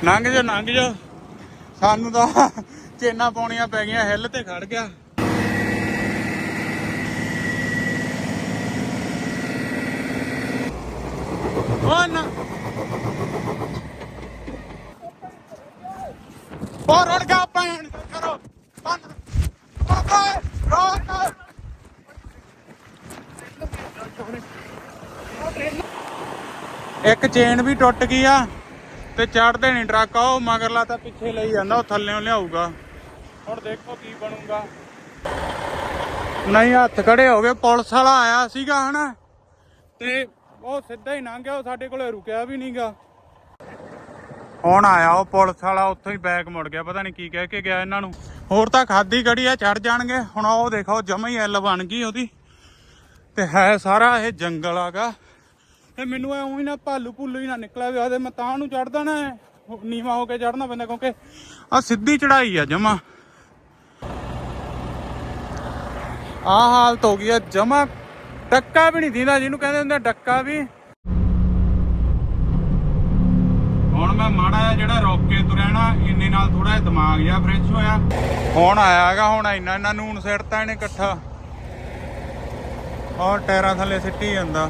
ਲੰਘ ਜਾ ਸਾਨੂੰ ਤਾਂ ਚੇਨਾਂ ਪਾਉਣੀਆਂ ਪੈ ਗਈਆਂ। ਹਿੱਲ ਤੇ ਖੜ ਗਿਆ। ਉਹ ਨਾ ਉਹ ਰੜ ਗਿਆ ਪੈਣ ਕਰੋ ਬੰਦ ਰੋਕ। ਇੱਕ ਚੇਨ ਵੀ ਟੁੱਟ ਗਈ ਆ ਤੇ ਚੜਦੇ ਨਹੀਂ ਟਰੱਕ। ਉਹ ਮਗਰਲਾ ਤਾਂ ਪਿੱਛੇ ਲਈ ਜਾਂਦਾ, ਉਹ ਥੱਲਿਓਂ ਲਿਆਊਗਾ। ਹੁਣ ਦੇਖੋ ਕੀ ਬਣੂਗਾ। ਨਹੀਂ ਹੱਥ ਖੜੇ ਹੋ ਗਏ। ਪੁਲਿਸ ਵਾਲਾ ਆਇਆ ਸੀਗਾ ਹਨਾ, ਤੇ ਉਹ ਸਿੱਧਾ ਹੀ ਲੰਘ ਗਿਆ। ਉਹ ਸਾਡੇ ਕੋਲੇ ਰੁਕਿਆ ਵੀ ਨਹੀਂਗਾ। ਹੁਣ ਆਇਆ ਉਹ ਪੁਲਿਸ ਵਾਲਾ, ਉੱਥੋਂ ਹੀ ਬੈਕ ਮੁੜ ਗਿਆ। ਪਤਾ ਨਹੀਂ ਕੀ ਕਹਿ ਕੇ ਗਿਆ ਇਹਨਾਂ ਨੂੰ। ਹੋਰ ਤਾਂ ਖਾਦੀ ਕੜੀ ਆ, ਚੜ ਜਾਣਗੇ। ਹੁਣ ਉਹ ਦੇਖੋ ਜਮਾ ਹੀ ਐਲ ਬਣ ਗਈ ਉਹਦੀ। ਤੇ ਹੈ ਸਾਰਾ ਇਹ ਜੰਗਲ ਆਗਾ। ਤੇ ਮੈਨੂੰ ਐ ਉਹੀ ਨਾ ਭਾਲੂ ਭੁੱਲੂ ਹੀ ਨਾ ਨਿਕਲਿਆ ਵੀ ਆਦੇ ਮੈਂ ਤਾਂ ਨੂੰ ਚੜ੍ਹਦਾ ਨਾ, ਨੀਵਾਂ ਹੋ ਕੇ ਚੜ੍ਹਨਾ ਪੈਂਦਾ ਕਿਉਂਕਿ ਆਹ ਸਿੱਧੀ ਚੜਾਈ ਆ ਜਮਾ। ਆਹ ਹਾਲਤ ਹੋ ਗਈ ਆ ਜਮਾ। ਡੱਕਾ ਵੀ ਨਹੀਂ ਦਿੰਦਾ, ਜਿਹਨੂੰ ਕਹਿੰਦੇ ਹੁੰਦੇ ਡੱਕਾ ਵੀ। ਹੁਣ ਮੈਂ ਮਾੜਾ ਜਿਹਾ ਜਿਹੜਾ ਰੋਕ ਕੇ ਤੁਰਿਆ ਨਾ, ਇੰਨੇ ਨਾਲ ਥੋੜਾ ਜਿਹਾ ਦਿਮਾਗ ਜਿਹਾ ਫਰੈਸ਼ ਹੋਇਆ। ਹੁਣ ਆਇਆ ਹੈਗਾ। ਹੁਣ ਇੰਨਾ ਨੂਨ ਸਿੱਟਤਾ ਇਹਨੇ ਇਕੱਠਾ, ਔਰ ਟਾਇਰਾਂ ਥੱਲੇ ਸਿੱਟੀ ਜਾਂਦਾ।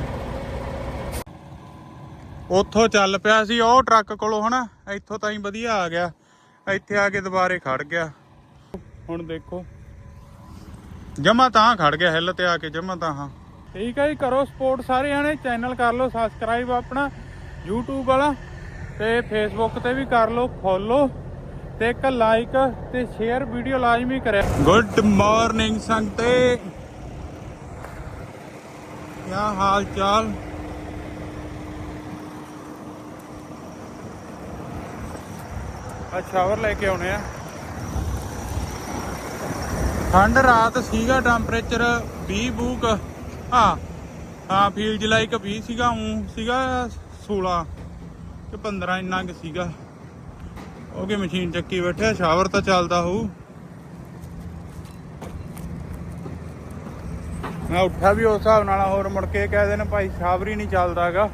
ਉੱਥੋਂ ਚੱਲ ਪਿਆ ਸੀ ਉਹ ਟਰੱਕ ਕੋਲੋਂ ਹਨਾ, ਇੱਥੋਂ ਤਾਂ ਹੀ ਵਧੀਆ ਆ ਗਿਆ। ਇੱਥੇ ਆ ਕੇ ਦੁਬਾਰੇ ਖੜ ਗਿਆ। ਹੁਣ ਦੇਖੋ ਜਮਾ ਤਾਂ ਖੜ ਗਿਆ, ਹਿੱਲ ਤੇ ਆ ਕੇ ਜਮਾ ਤਾਂ। ਹਾਂ ਠੀਕ ਹੈ ਜੀ, ਕਰੋ ਸਪੋਰਟ ਸਾਰੇ ਜਾਣੇ। ਚੈਨਲ ਕਰ ਲਓ ਸਬਸਕ੍ਰਾਈਬ ਆਪਣਾ YouTube ਵਾਲਾ, ਤੇ ਫੇਸਬੁੱਕ ਤੇ ਵੀ ਕਰ ਲਓ ਫੋਲੋ, ਤੇ ਇੱਕ ਲਾਈਕ ਤੇ ਸ਼ੇਅਰ ਵੀਡੀਓ ਲਾਜ਼ਮੀ ਕਰਿਆ। ਗੁੱਡ ਮਾਰਨਿੰਗ ਸੰਗਤੇ, ਕਿਆ ਹਾਲ ਚਾਲ। ਸ਼ਾਵਰ ਲੈ ਕੇ ਆਉਣੇ ਆ। ਠੰਡ ਰਾਤ ਸੀਗਾ, ਟੈਂਪਰੇਚਰ 20 ਬੂਕ ਹਾਂ ਫੀਲਡ ਲਾਈਕ 20 ਸੀਗਾ। ਸੀਗਾ 16 ਤੇ 15 ਇੰਨਾ ਕੁ ਸੀਗਾ। ਉਹ ਕੇ ਮਸ਼ੀਨ ਚੱਕੀ ਬੈਠਿਆ। ਸ਼ਾਵਰ ਤਾਂ ਚੱਲਦਾ ਹੋਊ। ਮੈਂ ਉੱਠਾ ਵੀ ਉਸ ਹਿਸਾਬ ਨਾਲ। ਹੋਰ ਮੁੜ ਕੇ ਕਹਿ ਦੇਣ ਭਾਈ ਸ਼ਾਵਰ ਹੀ ਨਹੀਂ ਚੱਲਦਾ ਹੈਗਾ।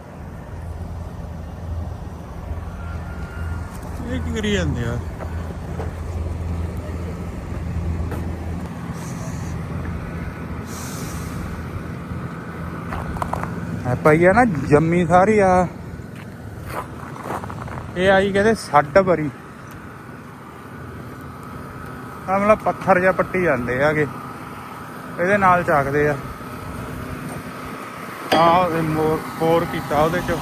ਇਹ ਕੀ ਕਰੀ ਜਾਂਦੇ ਆ। ਪਈ ਆ ਨਾ ਜੰਮੀ ਸਾਰੀ ਆ। ਇਹ ਆਈ ਕਹਿੰਦੇ ਸੱਡ ਭਰੀ। ਮਤਲਬ ਪੱਥਰ ਜਿਹਾ ਪੱਟੀ ਜਾਂਦੇ ਹੈਗੇ, ਇਹਦੇ ਨਾਲ ਚੱਕਦੇ ਆ। ਬੋਰ ਕੀਤਾ ਉਹਦੇ ਚ।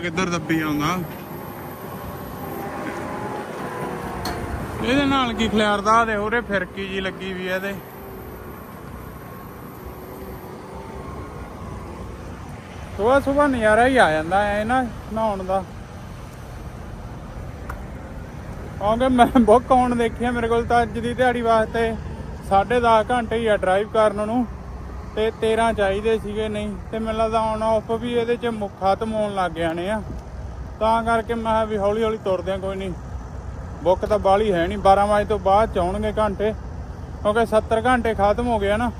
ਕਿੱਧਰ ਦੱਬੀ ਆਉਂਦਾ। ਇਹਦੇ ਨਾਲ ਕੀ ਖਿਲਾਰਦਾ ਦੇ ਉਹਦੇ ਫਿਰਕੀ ਜੀ ਲੱਗੀ ਵੀ ਇਹਦੇ। ਸੁਬਾਹ ਨਜ਼ਾਰਾ ਹੀ ਆ ਜਾਂਦਾ ਐ ਨਾ ਨਹਾਉਣ ਦਾ। ਕਿਉਂਕਿ ਮੈਂ ਬੁੱਕ ਆਉਣ ਦੇਖਿਆ, ਮੇਰੇ ਕੋਲ ਤਾਂ ਅੱਜ ਦੀ ਦਿਹਾੜੀ ਵਾਸਤੇ 10.5 ਘੰਟੇ ਹੀ ਆ ਡਰਾਈਵ ਕਰਨ ਨੂੰ, ਤੇ 13 ਚਾਹੀਦੇ ਸੀਗੇ। ਨਹੀਂ ਤੇ ਮੈਨੂੰ ਲੱਗਦਾ ਔਨ ਆਫ ਵੀ ਇਹਦੇ 'ਚ ਖਤਮ ਹੋਣ ਲੱਗ ਜਾਣੇ ਆ। ਤਾਂ ਕਰਕੇ ਮੈਂ ਕਿਹਾ ਵੀ ਹੌਲੀ ਹੌਲੀ ਤੁਰਦੇ ਆ, ਕੋਈ ਨਹੀਂ। ਬੁੱਕ ਤਾਂ ਬਾਹਲੀ ਹੈ ਨਹੀਂ, 12 ਵਜੇ ਤੋਂ ਬਾਅਦ 'ਚ ਆਉਣਗੇ ਘੰਟੇ, ਕਿਉਂਕਿ 70 ਘੰਟੇ ਖਤਮ ਹੋ ਗਏ ਨਾ।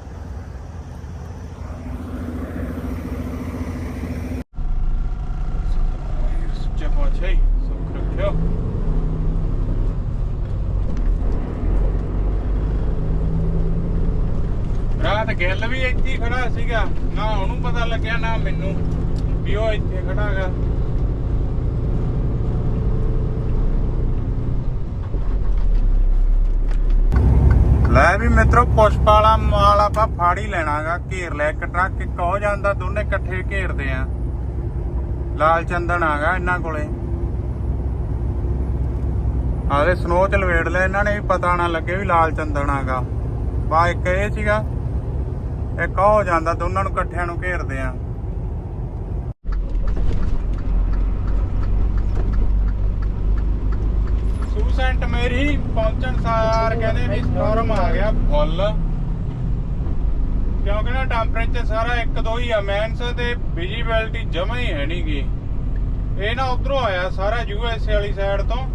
ਰਾਤ ਗਿੱਲ ਵੀ ਇੱਥੇ ਹੀ ਖੜਾ ਸੀਗਾ, ਨਾ ਉਹਨੂੰ ਪਤਾ ਲੱਗਿਆ ਨਾ ਮੈਨੂੰ ਵੀ ਉਹ ਇੱਥੇ ਖੜਾ ਹੈਗਾ। ਲੈ ਵੀ ਮਿੱਤਰੋ, ਪੁਸ਼ਪ ਵਾਲਾ ਮਾਲ ਆਪਾਂ ਫਾੜ ਹੀ ਲੈਣਾ ਗਾ। ਘੇਰ ਲਿਆ ਇੱਕ ਟਰੱਕ, ਇੱਕ ਹੋ ਜਾਂਦਾ, ਦੋਨੇ ਇਕੱਠੇ ਘੇਰਦੇ ਆ। ਲਾਲ ਚੰਦਨ ਆ ਗਾ ਇਹਨਾਂ ਕੋਲੇ। ਆਦੇ ਸਨੋ ਚ ਲਵੇੜ ਲਿਆ ਇਹਨਾਂ ਨੇ, ਵੀ ਪਤਾ ਨਾ ਲੱਗੇ ਵੀ ਲਾਲ ਚੰਦਨ ਆ ਗਾ। ਬਾ ਇੱਕ ਇਹ ਸੀਗਾ, ਇੱਕ ਹੋ ਜਾਂਦਾ, ਦੋਨਾਂ ਨੂੰ ਇਕੱਠਿਆਂ ਨੂੰ ਘੇਰਦੇ ਆ। ਅਨਾਉਂਸਮੈਂਟ ਮੇਰੀ ਪਹੁੰਚਣ ਸਾਰ ਕਹਿੰਦੇ ਵੀ ਸਟਾਰਮ ਆ ਗਿਆ ਫੁੱਲ, ਕਿਉਂਕਿ ਨਾ ਟੈਂਪਰੇਚਰ ਸਾਰਾ 1-2 ਹੀ ਆ ਮੈਨਸ ਤੇ ਵਿਜ਼ੀਬਿਲਟੀ ਜਮਾ ਹੀ ਹੈ ਨੀ ਗੀ। ਇਹ ਨਾ ਉਧਰੋਂ ਆਇਆ ਸਾਰਾ USA ਵਾਲੀ ਸਾਈਡ ਤੋਂ,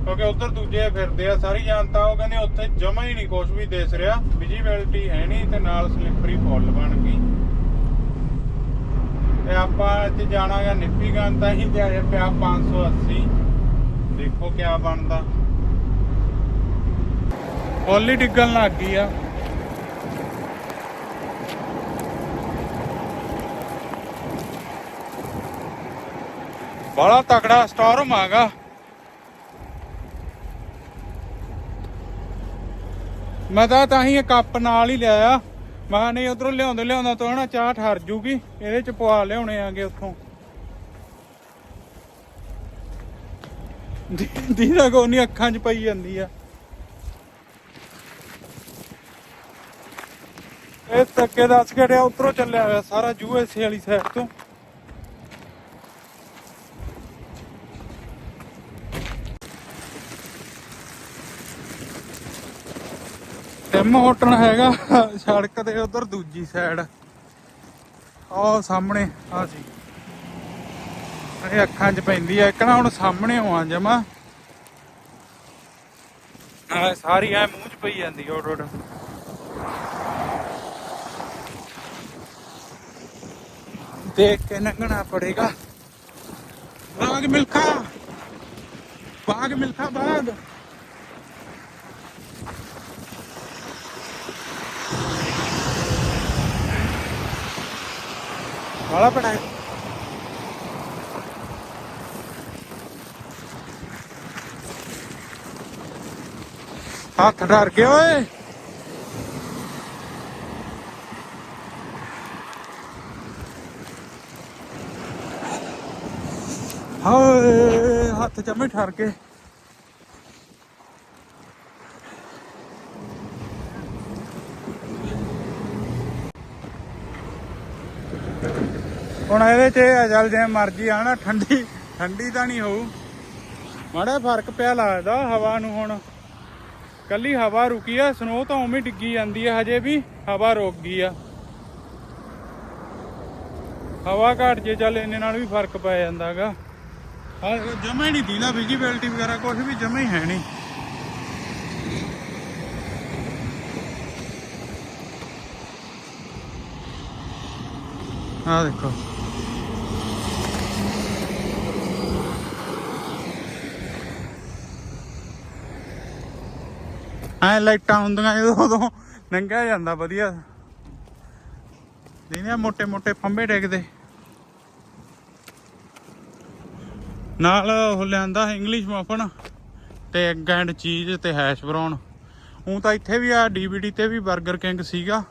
ਕਿਉਂਕਿ ਉਧਰ ਦੂਜੇ ਫਿਰਦੇ ਆ ਸਾਰੀ ਜਨਤਾ। ਉਹ ਕਹਿੰਦੇ ਉੱਥੇ ਜਮਾ ਹੀ ਨਹੀਂ ਕੁਝ ਵੀ ਦਿਸ ਰਿਹਾ, ਵਿਜ਼ੀਬਿਲਟੀ ਹੈ ਨਹੀਂ ਤੇ ਨਾਲ ਸਲਿੱਪਰੀ ਫੁੱਲ ਬਣ ਗਈ। ਤੇ ਆਪਾਂ ਇੱਥੇ ਜਾਣਾ ਗਾ ਨਿੱਪੀਗੰਜ, ਤਾਂ ਹੀ ਜਾਇਆ ਪਿਆ 580। ਦੇਖੋ ਕਿਆ ਬਣਦਾ। ਫੁੱਲ ਹੀ ਡਿੱਗਣ ਲੱਗ ਗਈ ਆ। ਬੜਾ ਤਕੜਾ ਸਟਾਰਮ ਆਗਾ। ਮੈਂ ਤਾਂ ਹੀ ਇਹ ਕੱਪ ਨਾਲ ਹੀ ਲਿਆਇਆ। ਮੈਂ ਨਹੀਂ ਉਧਰੋਂ ਲਿਆਉਂਦਾ ਤਾਂ ਨਾ ਚਾਹ ਠਰ ਜੂਗੀ, ਇਹਦੇ ਚ ਪਵਾ ਲਿਆਉਣੇ ਆਗੇ ਉੱਥੋਂ। ਦੀਦਾ ਕੋਈ ਨਹੀਂ, ਅੱਖਾਂ 'ਚ ਪਈ ਜਾਂਦੀ ਆ। ਇਹ ਧੱਕੇ ਦੱਸ ਕੇ ਰਿਹਾ ਉਧਰੋਂ ਚੱਲਿਆ ਹੋਇਆ ਸਾਰਾ USA ਵਾਲੀ ਸਾਈਡ ਤੋਂ। ਟਿਮ ਹੋਟਲ ਹੈਗਾ ਸੜਕ ਦੇ ਉਧਰ ਦੂਜੀ ਸਾਈਡ, ਉਹ ਸਾਹਮਣੇ ਆ ਸੀ। ਇਹ ਅੱਖਾਂ 'ਚ ਪੈਂਦੀ ਆ ਇੱਕ ਨਾ, ਹੁਣ ਸਾਹਮਣੇ ਆ ਜਮਾ ਸਾਰੀ ਐ ਮੂੰਹ 'ਚ ਪਈ ਜਾਂਦੀ ਉੱਡ। ਦੇਖ ਕੇ ਲੰਘਣਾ ਪੜੇਗਾ। ਬਾਗ ਮਿਲਖਾ ਬਾਗ। ਵਾਲਾ ਪੜਾ ਹੱਥ ਡਰ ਗਏ ਓਏ। ਹਾਏ ਹੱਥ ਜਮੇ ਠਰ ਗਏ। ਹੁਣ ਇਹਦੇ 'ਚ ਚੱਲ ਜਿਵੇਂ ਮਰਜ਼ੀ ਆ ਨਾ, ਠੰਡੀ ਤਾਂ ਨਹੀਂ ਹੋਊ। ਮਾੜਾ ਫਰਕ ਪਿਆ ਲੱਗਦਾ ਹਵਾ ਨੂੰ। ਹੁਣ ਕੱਲੀ ਹਵਾ ਰੁਕੀ ਆ, ਸਨੋ ਤਾਂ ਉਵੇਂ ਡਿੱਗੀ ਜਾਂਦੀ ਆ, ਹਜੇ ਵੀ ਹਵਾ ਰੁਕ ਗਈ ਆ। ਹਵਾ ਘੱਟ ਜੇ ਚੱਲ ਇੰਨੇ ਨਾਲ ਵੀ ਫਰਕ ਪੈ ਜਾਂਦਾ ਹੈਗਾ। ਜਮਾ ਹੀ ਨਹੀਂ ਦੀਦਾ, ਵਿਜ਼ੀਬਿਲਟੀ ਵਗੈਰਾ ਕੁਛ ਵੀ ਜਮਾ ਹੀ ਹੈ ਨਹੀਂ। ਆਹ ਦੇਖੋ ਐ ਲਾਈਟਾਂ ਹੁੰਦੀਆਂ ਉਦੋਂ ਲੰਘਿਆ ਜਾਂਦਾ ਵਧੀਆ। ਜਿਹਨੇ ਮੋਟੇ ਫੰਬੇ ਡਿੱਗਦੇ। ਨਾਲ ਉਹ ਲਿਆਂਦਾ ਇੰਗਲਿਸ਼ ਮਫਨ ਤੇ ਐਗ ਐਂਡ ਚੀਜ਼ ਤੇ ਹੈਸ਼ ਬਰਾਉਨ। ਉਹ ਤਾਂ ਇੱਥੇ ਵੀ ਆ DVD ਤੇ ਵੀ 버ਗਰ ਕਿੰਗ ਸੀਗਾ,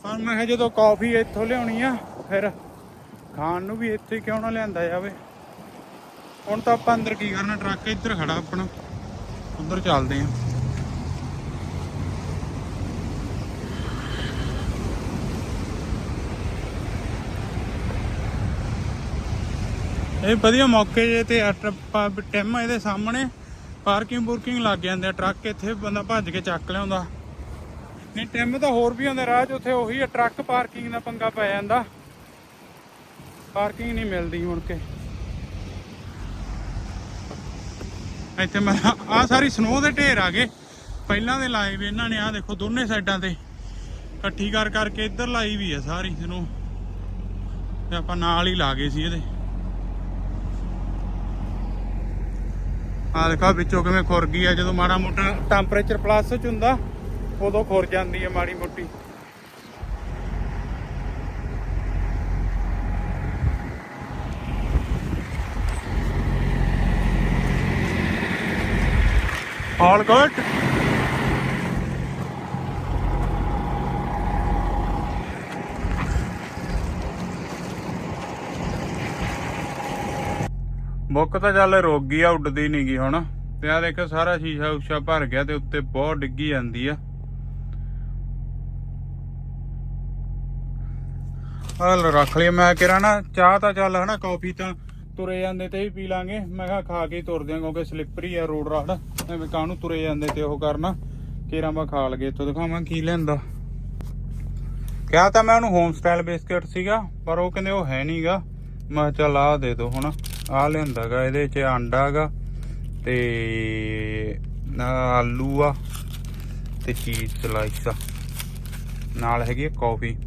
ਪਰ ਮੈਂ ਕਿਹਾ ਜਦੋਂ ਕਾਫੀ ਇੱਥੋਂ ਲਿਆਉਣੀ ਆ ਫਿਰ ਖਾਣ ਨੂੰ ਵੀ ਇੱਥੇ ਕਿਉਂ ਨਾ ਲਿਆਂਦਾ ਜਾਵੇ। ਹੁਣ ਤਾਂ ਆਪਾਂ ਅੰਦਰ ਕੀ ਕਰਨਾ, ਟਰੱਕ ਇੱਧਰ ਖੜਾ ਆਪਣਾ, ਉੱਧਰ ਚੱਲਦੇ ਆ। ਇਹ ਵਧੀਆ ਮੌਕੇ ਜੇ ਤੇ ਟਿਮ ਇਹਦੇ ਸਾਹਮਣੇ ਪਾਰਕਿੰਗ ਲੱਗ ਜਾਂਦੇ ਆ ਟਰੱਕ। ਇੱਥੇ ਬੰਦਾ ਭੱਜ ਕੇ ਚੱਕ ਲਿਆਉਂਦਾ। ਨਹੀਂ ਟਿਮ ਤਾਂ ਹੋਰ ਵੀ ਆਉਂਦੇ ਰਾਹ 'ਚ, ਉੱਥੇ ਉਹੀ ਆ ਟਰੱਕ ਪਾਰਕਿੰਗ ਦਾ ਪੰਗਾ ਪੈ ਜਾਂਦਾ, ਪਾਰਕਿੰਗ ਨਹੀਂ ਮਿਲਦੀ ਮੁੜ ਕੇ। ਇੱਥੇ ਮੈਂ ਆਹ ਸਾਰੀ ਸਨੋ ਦੇ ਢੇਰ ਆ ਗਏ ਪਹਿਲਾਂ ਦੇ ਲਾਏ ਵੀ ਇਹਨਾਂ ਨੇ। ਆਹ ਦੇਖੋ ਦੋਨੇ ਸਾਈਡਾਂ ਤੇ ਇਕੱਠੀ ਕਰਕੇ ਇੱਧਰ ਲਾਈ ਵੀ ਆ ਸਾਰੀ ਸਨੋ, ਤੇ ਆਪਾਂ ਨਾਲ ਹੀ ਲਾ ਗਏ ਸੀ ਇਹਦੇ। ਆਹ ਦੇਖੋ ਵਿੱਚੋਂ ਕਿਵੇਂ ਖੁਰ ਗਈ ਆ। ਜਦੋਂ ਮਾੜਾ ਮੋਟਾ ਟੈਂਪਰੇਚਰ ਪਲੱਸ 'ਚ ਹੁੰਦਾ ਉਦੋਂ ਖੁਰ ਜਾਂਦੀ ਹੈ ਮਾੜੀ ਮੋਟੀ। All good. ਬੁੱਕ ਤਾਂ ਚੱਲ ਰੁਕ ਗਈ ਆ, ਉੱਡਦੀ ਨੀ ਗੀ ਹੁਣ। ਤੇ ਆ ਦੇਖੋ ਸਾਰਾ ਸ਼ੀਸ਼ਾ ਉਸ਼ਾ ਭਰ ਗਿਆ ਤੇ ਉੱਤੇ ਬਹੁਤ ਡਿੱਗੀ ਜਾਂਦੀ ਆ। ਰੱਖ ਲਈ ਮੈਂ ਕਿਹਾ ਨਾ ਚਾਹ ਤਾਂ ਚੱਲ ਹਨਾ, ਕਾਫੀ ਤਾਂ ਤੁਰੇ ਜਾਂਦੇ ਤੇ ਹੀ ਪੀ ਲਾਂਗੇ। ਮੈਂ ਕਿਹਾ ਖਾ ਕੇ ਹੀ ਤੁਰਦੇ ਆ ਕਿਉਂਕਿ ਸਲਿੱਪਰੀ ਆ ਰੋਡ ਰਾਡ, ਐਵੇਂ ਕਾਹਨੂੰ ਤੁਰੇ ਜਾਂਦੇ ਤੇ ਉਹ ਕਰਨਾ। ਕੇਰਾਂ ਮੈਂ ਖਾ ਲਗੇ ਇੱਥੋਂ ਦਿਖਾਵਾਂ ਕੀ ਲਿਆਂਦਾ। ਕਿਹਾ ਤਾਂ ਮੈਂ ਉਹਨੂੰ ਹੋਮ ਸਟਾਈਲ ਬਿਸਕਟ ਸੀਗਾ, ਪਰ ਉਹ ਕਹਿੰਦੇ ਉਹ ਹੈ ਨੀ ਗਾ। ਮੈਂ ਕਿਹਾ ਚੱਲ ਆਹ ਦੇ ਦੋ। ਹੁਣ ਆਹ ਲਿਆਂਦਾ ਗਾ, ਇਹਦੇ 'ਚ ਆਂਡਾ ਗਾ ਤੇ ਆਲੂ ਆ ਤੇ ਚੀਜ਼ ਸਲਾਈਸ ਆ, ਨਾਲ ਹੈਗੀ ਕੌਫੀ।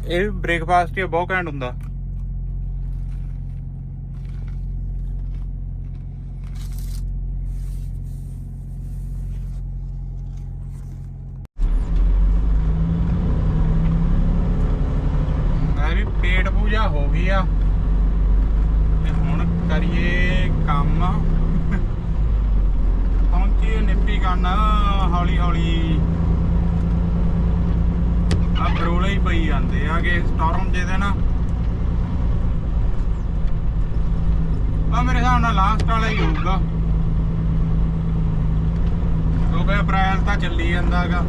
ਇਹ ਬ੍ਰੇਕਫਾਸਟ ਹੀ ਬਹੁਤ ਘੈਂਟ ਹੁੰਦਾ। ਪੇਟ ਪੂਜਾ ਹੋ ਗਈ ਆ ਤੇ ਹੁਣ ਕਰੀਏ ਕੰਮ। ਪਹੁੰਚੀਏ ਨਿੱਪੀ ਕਰਨ ਹੌਲੀ ਹੌਲੀ। ਆ ਬਰੋਲੇ ਹੀ ਪਈ ਜਾਂਦੇ ਆਗੇ ਸਟਾਰਮ ਜਿਹਦੇ ਨਾ। ਆ ਮੇਰੇ ਹਿਸਾਬ ਨਾਲ ਲਾਸਟ ਵਾਲਾ ਹੀ ਹੋਊਗਾ ਕਿਉਂਕਿ ਅਪ੍ਰੈਲ ਤਾਂ ਚੱਲੀ ਜਾਂਦਾ ਹੈਗਾ।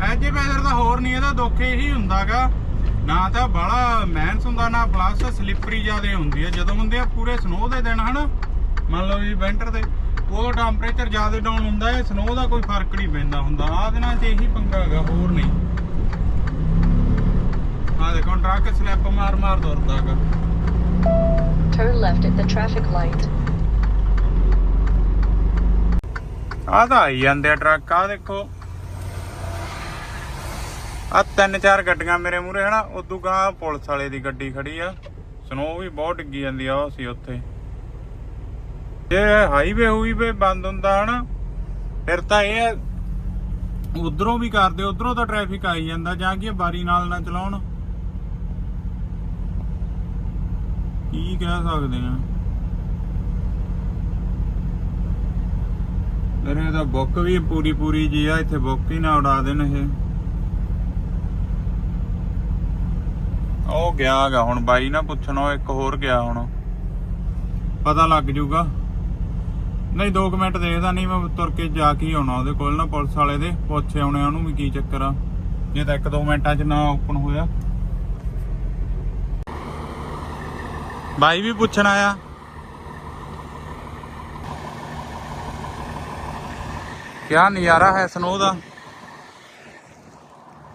ਐਜੇ ਵੈਦਰ ਦਾ ਹੋਰ ਨਹੀਂ, ਇਹਦਾ ਦੁੱਖ ਇਹੀ ਹੁੰਦਾ ਗਾ ਨਾ ਤਾਂ ਬਾਹਲਾ ਮਿਹਨਤ ਹੁੰਦਾ ਨਾ ਪਲੱਸ ਸਲਿੱਪਰੀ ਜ਼ਿਆਦਾ ਹੁੰਦੀ ਹੈ। ਜਦੋਂ ਹੁੰਦੇ ਆ ਪੂਰੇ ਸਨੋ ਦੇ ਦਿਨ ਹਨਾ, ਮੰਨ ਲਓ ਜੀ ਵਿੰਟਰ ਦੇ, ਉਦੋਂ ਟੈਂਪਰੇਚਰ ਜ਼ਿਆਦਾ ਡਾਊਨ ਹੁੰਦਾ ਹੈ, ਸਨੋ ਦਾ ਕੋਈ ਫਰਕ ਨਹੀਂ ਪੈਂਦਾ ਹੁੰਦਾ। ਆਹ ਦਿਨਾਂ 'ਚ ਇਹੀ ਪੰਗਾ ਹੈਗਾ, ਹੋਰ ਨਹੀਂ। ਆਹ ਦੇਖੋ ਟਰੱਕ ਸਲਿੱਪ ਮਾਰ ਮਾਰ ਦੁਰਦਾ ਹੈਗਾ। Turn left at the traffic light. ਆਹ ਤਾਂ ਆਈ ਜਾਂਦੇ ਆ ਟਰੱਕ। ਆਹ ਦੇਖੋ ਆ 3-4 ਗੱਡੀਆਂ ਮੇਰੇ ਮੂਹਰੇ ਹਨਾ। ਉਦੋਂ ਗਾਂ ਪੁਲਿਸ ਵਾਲੇ ਦੀ ਗੱਡੀ ਖੜੀ ਆ। ਸਨੋ ਵੀ ਬਹੁਤ ਡਿੱਗੀ ਜਾਂਦੀ ਆ। ਉਹ ਸੀ ਉੱਥੇ ਜੇ ਹਾਈਵੇ ਹੂਈਵੇ ਬੰਦ ਹੁੰਦਾ ਹਨਾ, ਫਿਰ ਤਾਂ ਇਹ ਉਧਰੋਂ ਵੀ ਕਰਦੇ, ਉਧਰੋਂ ਤਾਂ ਟ੍ਰੈਫਿਕ ਆਈ ਜਾਂਦਾ। ਜਾਂ ਕਿ ਬਾਰੀ ਨਾਲ ਨਾ ਚਲਾਉਣ, ਕੀ ਕਹਿ ਸਕਦੇ ਆ। ਮੇਰੇ ਤਾਂ ਬੁੱਕ ਵੀ ਪੂਰੀ ਜੀ ਆ, ਇੱਥੇ ਬੁੱਕ ਹੀ ਨਾ ਉਡਾ ਦੇਣ ਇਹ। ਉਹ ਗਿਆ ਗਾ ਹੁਣ ਬਾਈ ਨਾ ਪੁੱਛਣਾ, ਇੱਕ ਹੋਰ ਗਿਆ ਹੁਣ ਪਤਾ ਲੱਗ ਜੂਗਾ। ਨਹੀਂ 2 ਮਿੰਟ ਦੇਖਦਾ, ਨਹੀਂ ਮੈਂ ਤੁਰ ਕੇ ਜਾ ਕੇ ਆਉਣਾ ਉਹਦੇ ਕੋਲ ਨਾ, ਪੁਲਿਸ ਵਾਲੇ ਦੇ ਪੁੱਛੇ ਆਉਣੇ ਉਹਨੂੰ ਵੀ ਕੀ ਚੱਕਰ ਆ, ਜੇ ਤਾਂ 1-2 ਮਿੰਟਾਂ 'ਚ ਨਾ ਓਪਨ ਹੋਇਆ। ਬਾਈ ਵੀ ਪੁੱਛਣ ਆਇਆ। ਕਿਆ ਨਜ਼ਾਰਾ ਹੈ ਸਨੋ ਦਾ।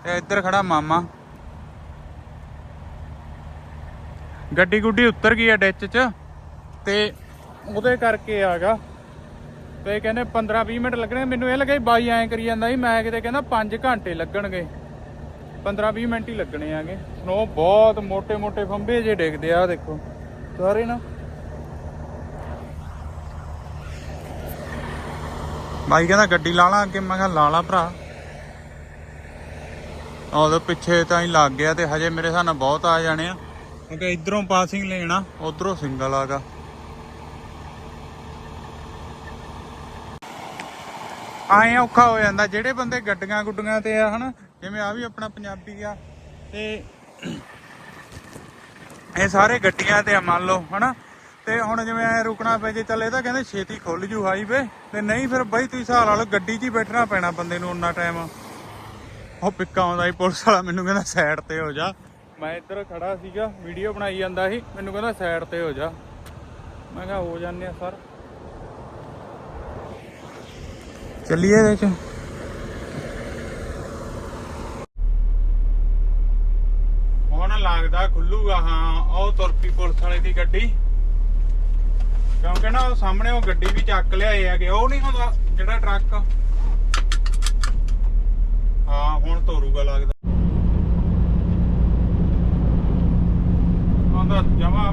ਤੇ ਇੱਧਰ ਖੜਾ ਮਾਮਾ, ਗੱਡੀ ਗੁੱਡੀ ਉਤਰ ਗਈ ਆ ਡਿੱਚ 'ਚ ਤੇ ਉਹਦੇ ਕਰਕੇ ਆਗਾ। ਤੇ ਕਹਿੰਦੇ 15-20 ਮਿੰਟ ਲੱਗਣੇ। ਮੈਨੂੰ ਇਹ ਲੱਗਾ ਬਾਈ ਐਂ ਕਰੀ ਜਾਂਦਾ ਸੀ, ਮੈਂ ਕਿਤੇ ਕਹਿੰਦਾ 5 ਘੰਟੇ ਲੱਗਣਗੇ। 15-20 ਮਿੰਟ ਹੀ ਲੱਗਣੇ ਆਗੇ। ਸਨੋ ਬਹੁਤ ਮੋਟੇ ਮੋਟੇ ਫੰਬੇ ਜੇ ਡਿੱਗਦੇ ਆ, ਦੇਖੋ ਸਾਰੇ ਨਾ। ਬਾਈ ਕਹਿੰਦਾ ਗੱਡੀ ਲਾ ਲਾ ਅੱਗੇ, ਮੈਂ ਕਿਹਾ ਲਾ ਲਾ ਭਰਾ। ਉਦੋਂ ਪਿੱਛੇ ਤਾਂ ਹੀ ਲੱਗ ਗਿਆ ਤੇ ਹਜੇ ਮੇਰੇ ਹਿਸਾਬ ਨਾਲ ਬਹੁਤ ਆ ਜਾਣੇ ਆ, ਕਿਉਂਕਿ ਇਧਰੋਂ ਪਾਸਿੰਗ ਲੈਣਾ, ਉਧਰੋਂ ਸਿੰਗਲ ਆਗਾ। ਆਏ ਔਖਾ ਹੋ ਜਾਂਦਾ ਜਿਹੜੇ ਬੰਦੇ ਗੱਡੀਆਂ ਗੁੱਡੀਆਂ ਤੇ ਆ ਹਨਾ, ਜਿਵੇਂ ਆ ਵੀ ਆਪਣਾ ਪੰਜਾਬੀ ਆ ਤੇ ਇਹ ਸਾਰੇ ਗੱਡੀਆਂ ਤੇ ਆ ਮੰਨ ਲਓ ਹਨਾ। ਤੇ ਹੁਣ ਜਿਵੇਂ ਐ ਰੁਕਣਾ ਪੈ ਜੇ, ਚੱਲ ਇਹ ਤਾਂ ਕਹਿੰਦੇ ਛੇਤੀ ਖੁੱਲ ਜੂ ਹਾਈਵੇ, ਤੇ ਨਹੀਂ ਫਿਰ ਬਈ ਤੁਸੀਂ ਹਿਸਾਬ ਲਾ ਲਓ ਗੱਡੀ 'ਚ ਹੀ ਬੈਠਣਾ ਪੈਣਾ ਬੰਦੇ ਨੂੰ ਉਨਾ ਟਾਈਮ। ਉਹ ਪਿੱਕਾ ਆਉਂਦਾ ਸੀ ਪੁਲਿਸ ਵਾਲਾ, ਮੈਨੂੰ ਕਹਿੰਦਾ ਸਾਈਡ ਤੇ ਹੋ ਜਾ। ਮੈਂ ਇੱਧਰ ਖੜਾ ਸੀਗਾ, ਵੀਡੀਓ ਬਣਾਈ ਜਾਂਦਾ ਸੀ, ਮੈਨੂੰ ਕਹਿੰਦਾ ਸਾਈਡ ਤੇ ਹੋ ਜਾ। ਮੈਂ ਕਿਹਾ ਹੋ ਜਾਂਦੇ ਆ ਸਰ, ਚੱਲੀਏ ਇਹਦੇ 'ਚ। ਹੁਣ ਲੱਗਦਾ ਖੁੱਲੂਗਾ। ਹਾਂ ਉਹ ਤੁਰ ਪਈ ਪੁਲਿਸ ਵਾਲੇ ਦੀ ਗੱਡੀ, ਕਿਉਂਕਿ ਨਾ ਉਹ ਸਾਹਮਣੇ ਉਹ ਗੱਡੀ ਵੀ ਚੱਕ ਲਿਆਏ ਹੈਗੇ। ਉਹ ਨਹੀਂ ਹੁੰਦਾ ਜਿਹੜਾ ਟਰੱਕ, ਹਾਂ ਹੁਣ ਤੋਰੂਗਾ ਲੱਗਦਾ। ਉਹਦਾ ਜਮਾ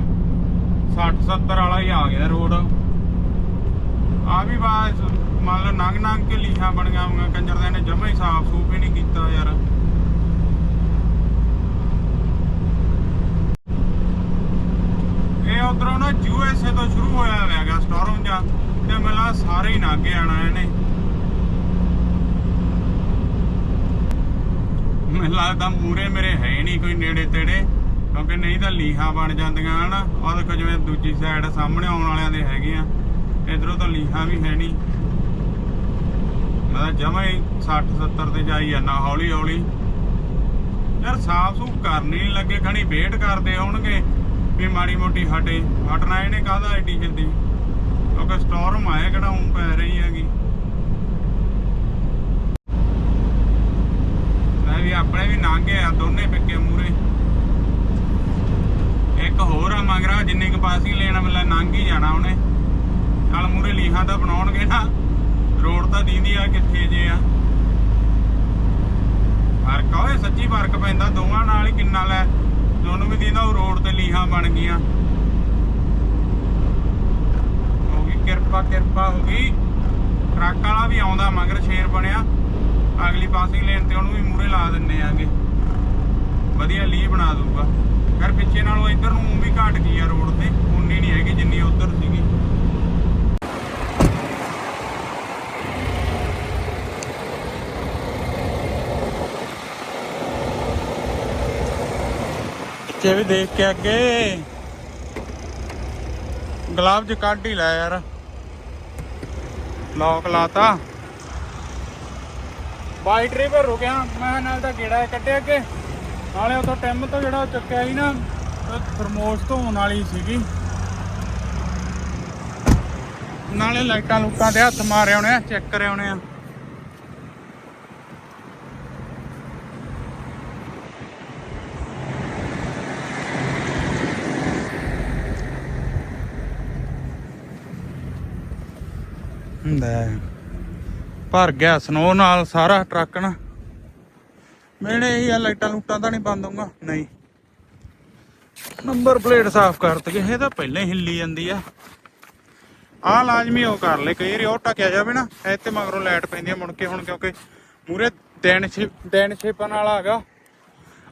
60-70 ਵਾਲਾ ਹੀ ਆ ਗਿਆ ਰੋਡ। ਆ ਵੀ ਬਾਅਦ ਮੰਨ ਲਓ ਨੰਗ ਕੇ ਲੀਹਾਂ ਬਣੀਆਂ ਹੋਈਆਂ ਕੰਜਰ ਦੇ ਨੇ, ਜਮਾ ਹੀ ਸਾਫ ਸੂਫ ਹੀ ਨਹੀਂ ਕੀਤਾ ਯਾਰ। ਇਹ ਉਧਰੋਂ ਨਾ USA ਤੋਂ ਸ਼ੁਰੂ ਹੋਇਆ ਹੈਗਾ ਸਟੋਰਮ ਜਾਂ, ਤੇ ਮੈਨੂੰ ਸਾਰੇ ਹੀ ਨਾਗੇ ਆਣਾ ਇਹਨੇ। ਮੈਨੂੰ ਲੱਗਦਾ ਮੂਰੇ ਮੇਰੇ ਹੈ ਨਹੀਂ ਕੋਈ ਨੇੜੇ ਤੇੜੇ, ਕਿਉਂਕਿ ਨਹੀਂ ਤਾਂ ਲੀਹਾਂ ਬਣ ਜਾਂਦੀਆਂ ਹਨਾ। ਉਹ ਦੇਖੋ ਜਿਵੇਂ ਦੂਜੀ ਸਾਈਡ ਸਾਹਮਣੇ ਆਉਣ ਵਾਲਿਆਂ ਦੇ ਹੈਗੇ ਆ, ਇਧਰੋਂ ਤਾਂ ਲੀਹਾਂ ਵੀ ਹੈ ਨਹੀਂ। ਮੈਂ ਜਮਾਂ ਹੀ 60-70 ਤੇ ਜਾਈ ਜਾਂਦਾ ਹੌਲੀ ਹੌਲੀ। ਯਾਰ ਸਾਫ ਸੂਫ ਕਰਨੀ ਨਹੀਂ ਲੱਗੇ, ਖਣੀ ਵੇਟ ਕਰਦੇ ਹੋਣਗੇ ਵੀ ਮਾੜੀ ਮੋਟੀ ਹਟਣਾ ਇਹਨੇ ਕਾਹਦਾ ਐਡੀ ਛੇਤੀ, ਕਿਉਂਕਿ ਸਟੋਰਮ ਆਇਆ ਕਿਹੜਾ ਊਂ ਪੈ ਰਹੀ ਹੈਗੀ। ਮੈਂ ਵੀ ਆਪਣੇ ਵੀ ਲੰਘੇ ਆ ਦੋਨੇ ਪਿੱਕੇ ਮੂਰੇ। ਇੱਕ ਹੋਰ ਆ ਮਗਰਾ ਜਿੰਨੇ ਕੁ ਪਾਸਿੰਗ ਲੈਣਾ ਮਤਲਬ ਲੰਘ ਹੀ ਜਾਣਾ ਉਹਨੇ। ਚੱਲ ਮੂਰੇ ਲੀਹਾਂ ਤਾਂ ਬਣਾਉਣਗੇ ਨਾ, ਰੋਡ ਤਾਂ ਦੀਂਦੀ ਆ ਕਿੱਥੇ ਜੇ ਆ। ਫਰਕ ਓਏ ਸੱਚੀ ਫਰਕ ਪੈਂਦਾ ਦੋਵਾਂ ਨਾਲ ਹੀ ਕਿੰਨਾ ਲੈ। ਦੋਨੋਂ ਵੀ ਦੀਂਦਾ ਉਹ ਰੋਡ ਤੇ ਲੀਹਾਂ ਬਣ ਗਈਆਂ। ਹੋ ਗਈ ਕਿਰਪਾ ਹੋ ਗਈ। ਟਰੱਕ ਵਾਲਾ ਵੀ ਆਉਂਦਾ ਮਗਰ ਸ਼ੇਰ ਬਣਿਆ, ਅਗਲੀ ਪਾਸਿੰਗ ਲੇਨ ਤੇ ਉਹਨੂੰ ਵੀ ਮੂਹਰੇ ਲਾ ਦਿੰਨੇ ਆਗੇ, ਵਧੀਆ ਲੀਹ ਬਣਾ ਦੂਗਾ। ਯਾਰ ਪਿੱਛੇ ਨਾਲੋਂ ਇੱਧਰ ਨੂੰ ਵੀ ਘਟ ਗਈ ਆ ਰੋਡ ਤੇ, ਉਨੀ ਨਹੀਂ ਹੈਗੀ ਜਿੰਨੀ ਉੱਧਰ ਸੀਗੀ। ਪਿੱਛੇ ਵੀ ਦੇਖ ਕੇ ਅੱਗੇ ਗਲਾਬ ਚ ਕੱਢ ਹੀ ਲੈ ਯਾਰ, ਲੌਕ ਲਾਤਾ। ਵਾਈਟ ਰਿਵਰ ਰੁਕਿਆ ਮੈਂ ਨਾਲ ਤਾਂ ਗੇੜਾ ਕੱਢਿਆ ਅੱਗੇ, ਨਾਲੇ ਉਥੋਂ ਟਿਮ ਤੋਂ ਜਿਹੜਾ ਚੱਕਿਆ ਸੀ ਨਾ ਥਰਮੋਸ ਧੋਣ ਵਾਲੀ ਸੀਗੀ, ਨਾਲੇ ਲਾਈਟਾਂ ਲੂਟਾਂ ਤੇ ਹੱਥ ਮਾਰੇ ਆਉਣੇ ਆ, ਚੈੱਕ ਕਰੇ ਆਉਣੇ ਆ। ਭਰ ਗਿਆ ਸਨੋ ਨਾਲ ਸਾਰਾ ਟਰੱਕ ਨਾ। ਮੈਨੇ ਇਹੀ ਆ ਲਾਈਟਾਂ ਲੂਟਾਂ ਤਾਂ ਨਹੀਂ ਬੰਦ ਹੋਊਗਾ, ਨਹੀਂ। ਨੰਬਰ ਪਲੇਟ ਸਾਫ਼ ਕਰਤੀ, ਇਹ ਤਾਂ ਪਹਿਲਾਂ ਹੀ ਹਿੱਲੀ ਜਾਂਦੀ ਆ। ਆਹ ਲਾਜ਼ਮੀ ਉਹ ਕਰ ਲੈ, ਕਈ ਵਾਰੀ ਉਹ ਢੱਕਿਆ ਜਾਵੇ ਨਾ ਇੱਥੇ ਮਗਰੋਂ ਲਾਈਟ ਪੈਂਦੀ ਆ ਮੁੜ ਕੇ। ਹੁਣ ਕਿਉਂਕਿ ਮੂਹਰੇ ਦਿਨ ਛੇਪਣ ਵਾਲਾ ਹੈਗਾ,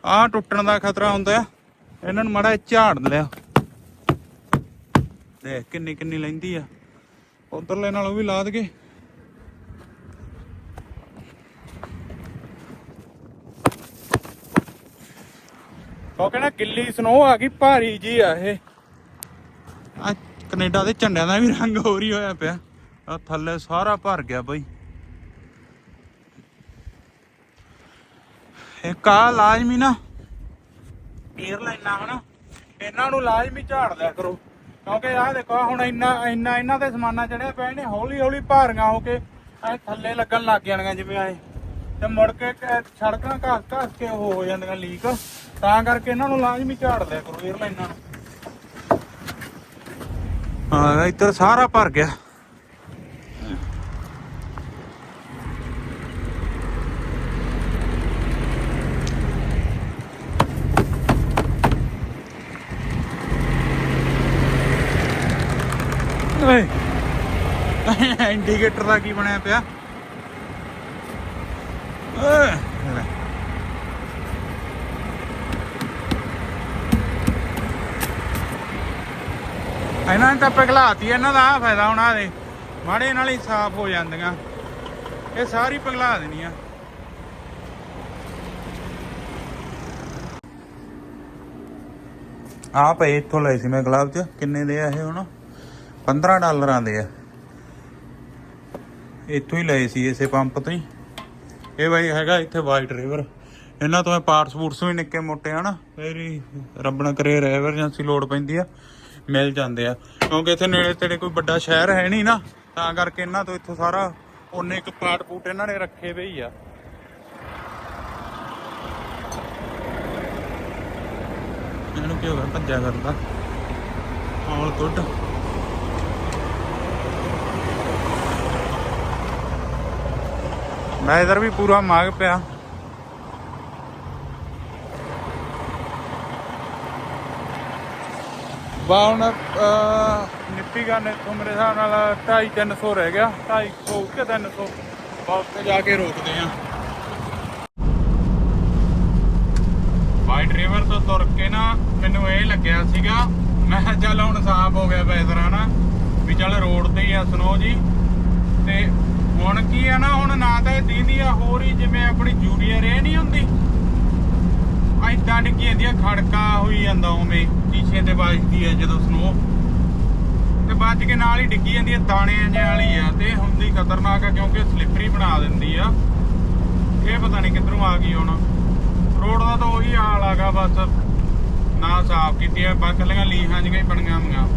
ਆਹ ਟੁੱਟਣ ਦਾ ਖਤਰਾ ਹੁੰਦਾ ਆ। ਇਹਨਾਂ ਨੂੰ ਮਾੜਾ ਝਾੜ ਲਿਆ, ਦੇਖ ਕਿੰਨੀ ਲੈਂਦੀ ਆ। ਉਧਰਲੇ ਨਾਲ ਉਹ ਵੀ ਲਾ ਦਗੇ। ਉਹ ਕਹਿੰਦਾ ਗਿੱਲੀ ਸਨੋ ਆ ਗਈ, ਭਾਰੀ ਜੀ ਆ ਇਹ। ਆ ਕੈਨੇਡਾ ਦੇ ਝੰਡਿਆਂ ਦਾ ਵੀ ਰੰਗ ਹੋਰ ਹੀ ਹੋਇਆ ਪਿਆ, ਆ ਥੱਲੇ ਸਾਰਾ ਭਰ ਗਿਆ ਬਈ। ਇੱਕ ਆ ਲਾਜ਼ਮੀ ਨਾ ਏਅਰਲਾਈਨਾਂ ਹਨਾ, ਇਹਨਾਂ ਨੂੰ ਲਾਜ਼ਮੀ ਝਾੜ ਲਿਆ ਕਰੋ, ਕਿਉਂਕਿ ਆਹ ਦੇਖੋ ਹੁਣ ਇੰਨਾ ਇਹਨਾਂ ਦੇ ਸਮਾਨਾਂ ਚੜਿਆ ਪਿਆ, ਇਹਨੇ ਹੌਲੀ ਭਾਰੀਆਂ ਹੋ ਕੇ ਐ ਥੱਲੇ ਲੱਗਣ ਲੱਗ ਜਾਣੀਆਂ ਜਿਵੇਂ ਐ, ਤੇ ਮੁੜ ਕੇ ਸੜਕਾਂ ਘਸ ਕੇ ਉਹ ਹੋ ਜਾਂਦੀਆਂ ਲੀਕ। ਤਾਂ ਕਰਕੇ ਇਹਨਾਂ ਨੂੰ ਲਾਜ਼ਮੀ ਝਾੜ ਲਿਆ ਕਰੋ ਏਅਰਲਾਈਨਾਂ ਨੂੰ। ਹਾਂ ਇੱਧਰ ਸਾਰਾ ਭਰ ਗਿਆ। ਓਏ ਇੰਡੀਕੇਟਰ ਦਾ ਕੀ ਬਣਿਆ ਪਿਆ? ਇਹਨਾਂ ਨੇ ਤਾਂ ਪਿਘਲਾਤੀ, ਇਹਨਾਂ ਦਾ ਆ ਫਾਇਦਾ ਹੋਣਾ ਦੇ ਮਾੜੇ ਨਾਲ ਹੀ ਸਾਫ਼ ਹੋ ਜਾਂਦੀਆਂ, ਇਹ ਸਾਰੀ ਪਿਘਲਾ ਦੇਣੀ ਆ। ਆ ਪਏ ਇੱਥੋਂ ਲਏ ਸੀ ਮੈਂ ਗਲਾਬ ਚ, ਕਿੰਨੇ ਦੇ ਆ ਇਹ ਹੁਣ? $15 ਦੇ ਆ। ਇੱਥੋਂ ਹੀ ਲਏ ਸੀ ਇਸੇ ਪੰਪ ਤੋਂ ਹੀ। ਇਹ ਬਾਈ ਹੈਗਾ ਇੱਥੇ ਵਾਈਟ ਰਿਵਰ, ਇਹਨਾਂ ਤੋਂ ਪਾਰਟਸ ਪੂਰਟਸ ਵੀ ਨਿੱਕੇ ਮੋਟੇ ਹਨ, ਮੇਰੀ ਰੱਬਣਾ ਕਰੇ ਐਮਰਜੈਂਸੀ ਲੋੜ ਪੈਂਦੀ ਆ ਮਿਲ ਜਾਂਦੇ ਆ, ਕਿਉਂਕਿ ਇੱਥੇ ਨੇੜੇ ਤੇੜੇ ਕੋਈ ਵੱਡਾ ਸ਼ਹਿਰ ਹੈ ਨਹੀਂ ਨਾ, ਤਾਂ ਕਰਕੇ ਇਹਨਾਂ ਤੋਂ ਇੱਥੋਂ ਸਾਰਾ ਉਹਨੇ ਇੱਕ ਪਾਰਟ ਪੂਟ ਇਹਨਾਂ ਨੇ ਰੱਖੇ ਵੇ ਹੀ ਆ। ਇਹਨੂੰ ਕੀ ਹੋ ਗਿਆ ਭੱਜਿਆ ਕਰਦਾ। All good. ਮੈਂ ਇਧਰ ਵੀ ਪੂਰਾ ਮਾਗ ਪਿਆ। ਬਾ ਹੁਣ ਨਿੱਪੀ ਗਨ ਇੱਥੋਂ ਮੇਰੇ ਹਿਸਾਬ ਨਾਲ 250-300 ਰਹਿ ਗਿਆ, 250 ਕਿ 300। ਬਸ ਤੇ ਜਾ ਕੇ ਰੋਕਦੇ ਆ। ਵਾਈਟ ਰਿਵਰ ਤੋਂ ਤੁਰ ਕੇ ਨਾ ਮੈਨੂੰ ਇਹ ਲੱਗਿਆ ਸੀਗਾ, ਮੈਂ ਕਿਹਾ ਚੱਲ ਹੁਣ ਸਾਫ਼ ਹੋ ਗਿਆ ਵੈਦਰ ਨਾ, ਵੀ ਚੱਲ ਰੋਡ ਤੇ ਹੀ ਆ ਸਨੋ ਜੀ। ਤੇ ਹੁਣ ਕੀ ਆ ਨਾ, ਹੁਣ ਨਾ ਤਾਂ ਇਹ ਦੀਂਦੀ ਆ ਹੋਰ ਹੀ ਜਿਵੇਂ ਆਪਣੀ ਜੂਰੀਆ ਰੇ ਨਹੀਂ ਹੁੰਦੀ, ਏਦਾਂ ਡਿੱਗੀ ਜਾਂਦੀ ਆ, ਖੜਕਾ ਹੋਈ ਜਾਂਦਾ ਉਵੇਂ ਸ਼ੀਸ਼ੇ ਤੇ ਵੱਜਦੀ ਹੈ ਜਦੋਂ ਸਨੋ। ਤੇ ਵੱਜ ਕੇ ਨਾਲ ਹੀ ਡਿੱਗੀ ਜਾਂਦੀ ਆ, ਦਾਣੇ ਜਿਹੇ ਵਾਲੀ ਆ ਤੇ ਹੁੰਦੀ ਖਤਰਨਾਕ ਆ ਕਿਉਂਕਿ ਸਲਿੱਪਰੀ ਬਣਾ ਦਿੰਦੀ ਆ। ਇਹ ਪਤਾ ਨਹੀਂ ਕਿੱਧਰੋਂ ਆ ਗਈ ਹੁਣ। ਰੋਡ ਦਾ ਤਾਂ ਉਹੀ ਹਾਲ ਆਗਾ, ਬਸ ਨਾ ਸਾਫ਼ ਕੀਤੀ ਆ, ਬਸ ਕੱਲੀਆਂ ਲੀਹਾਂ ਜਿਹੀਆਂ ਹੀ ਬਣੀਆਂ ਹੋਈਆਂ।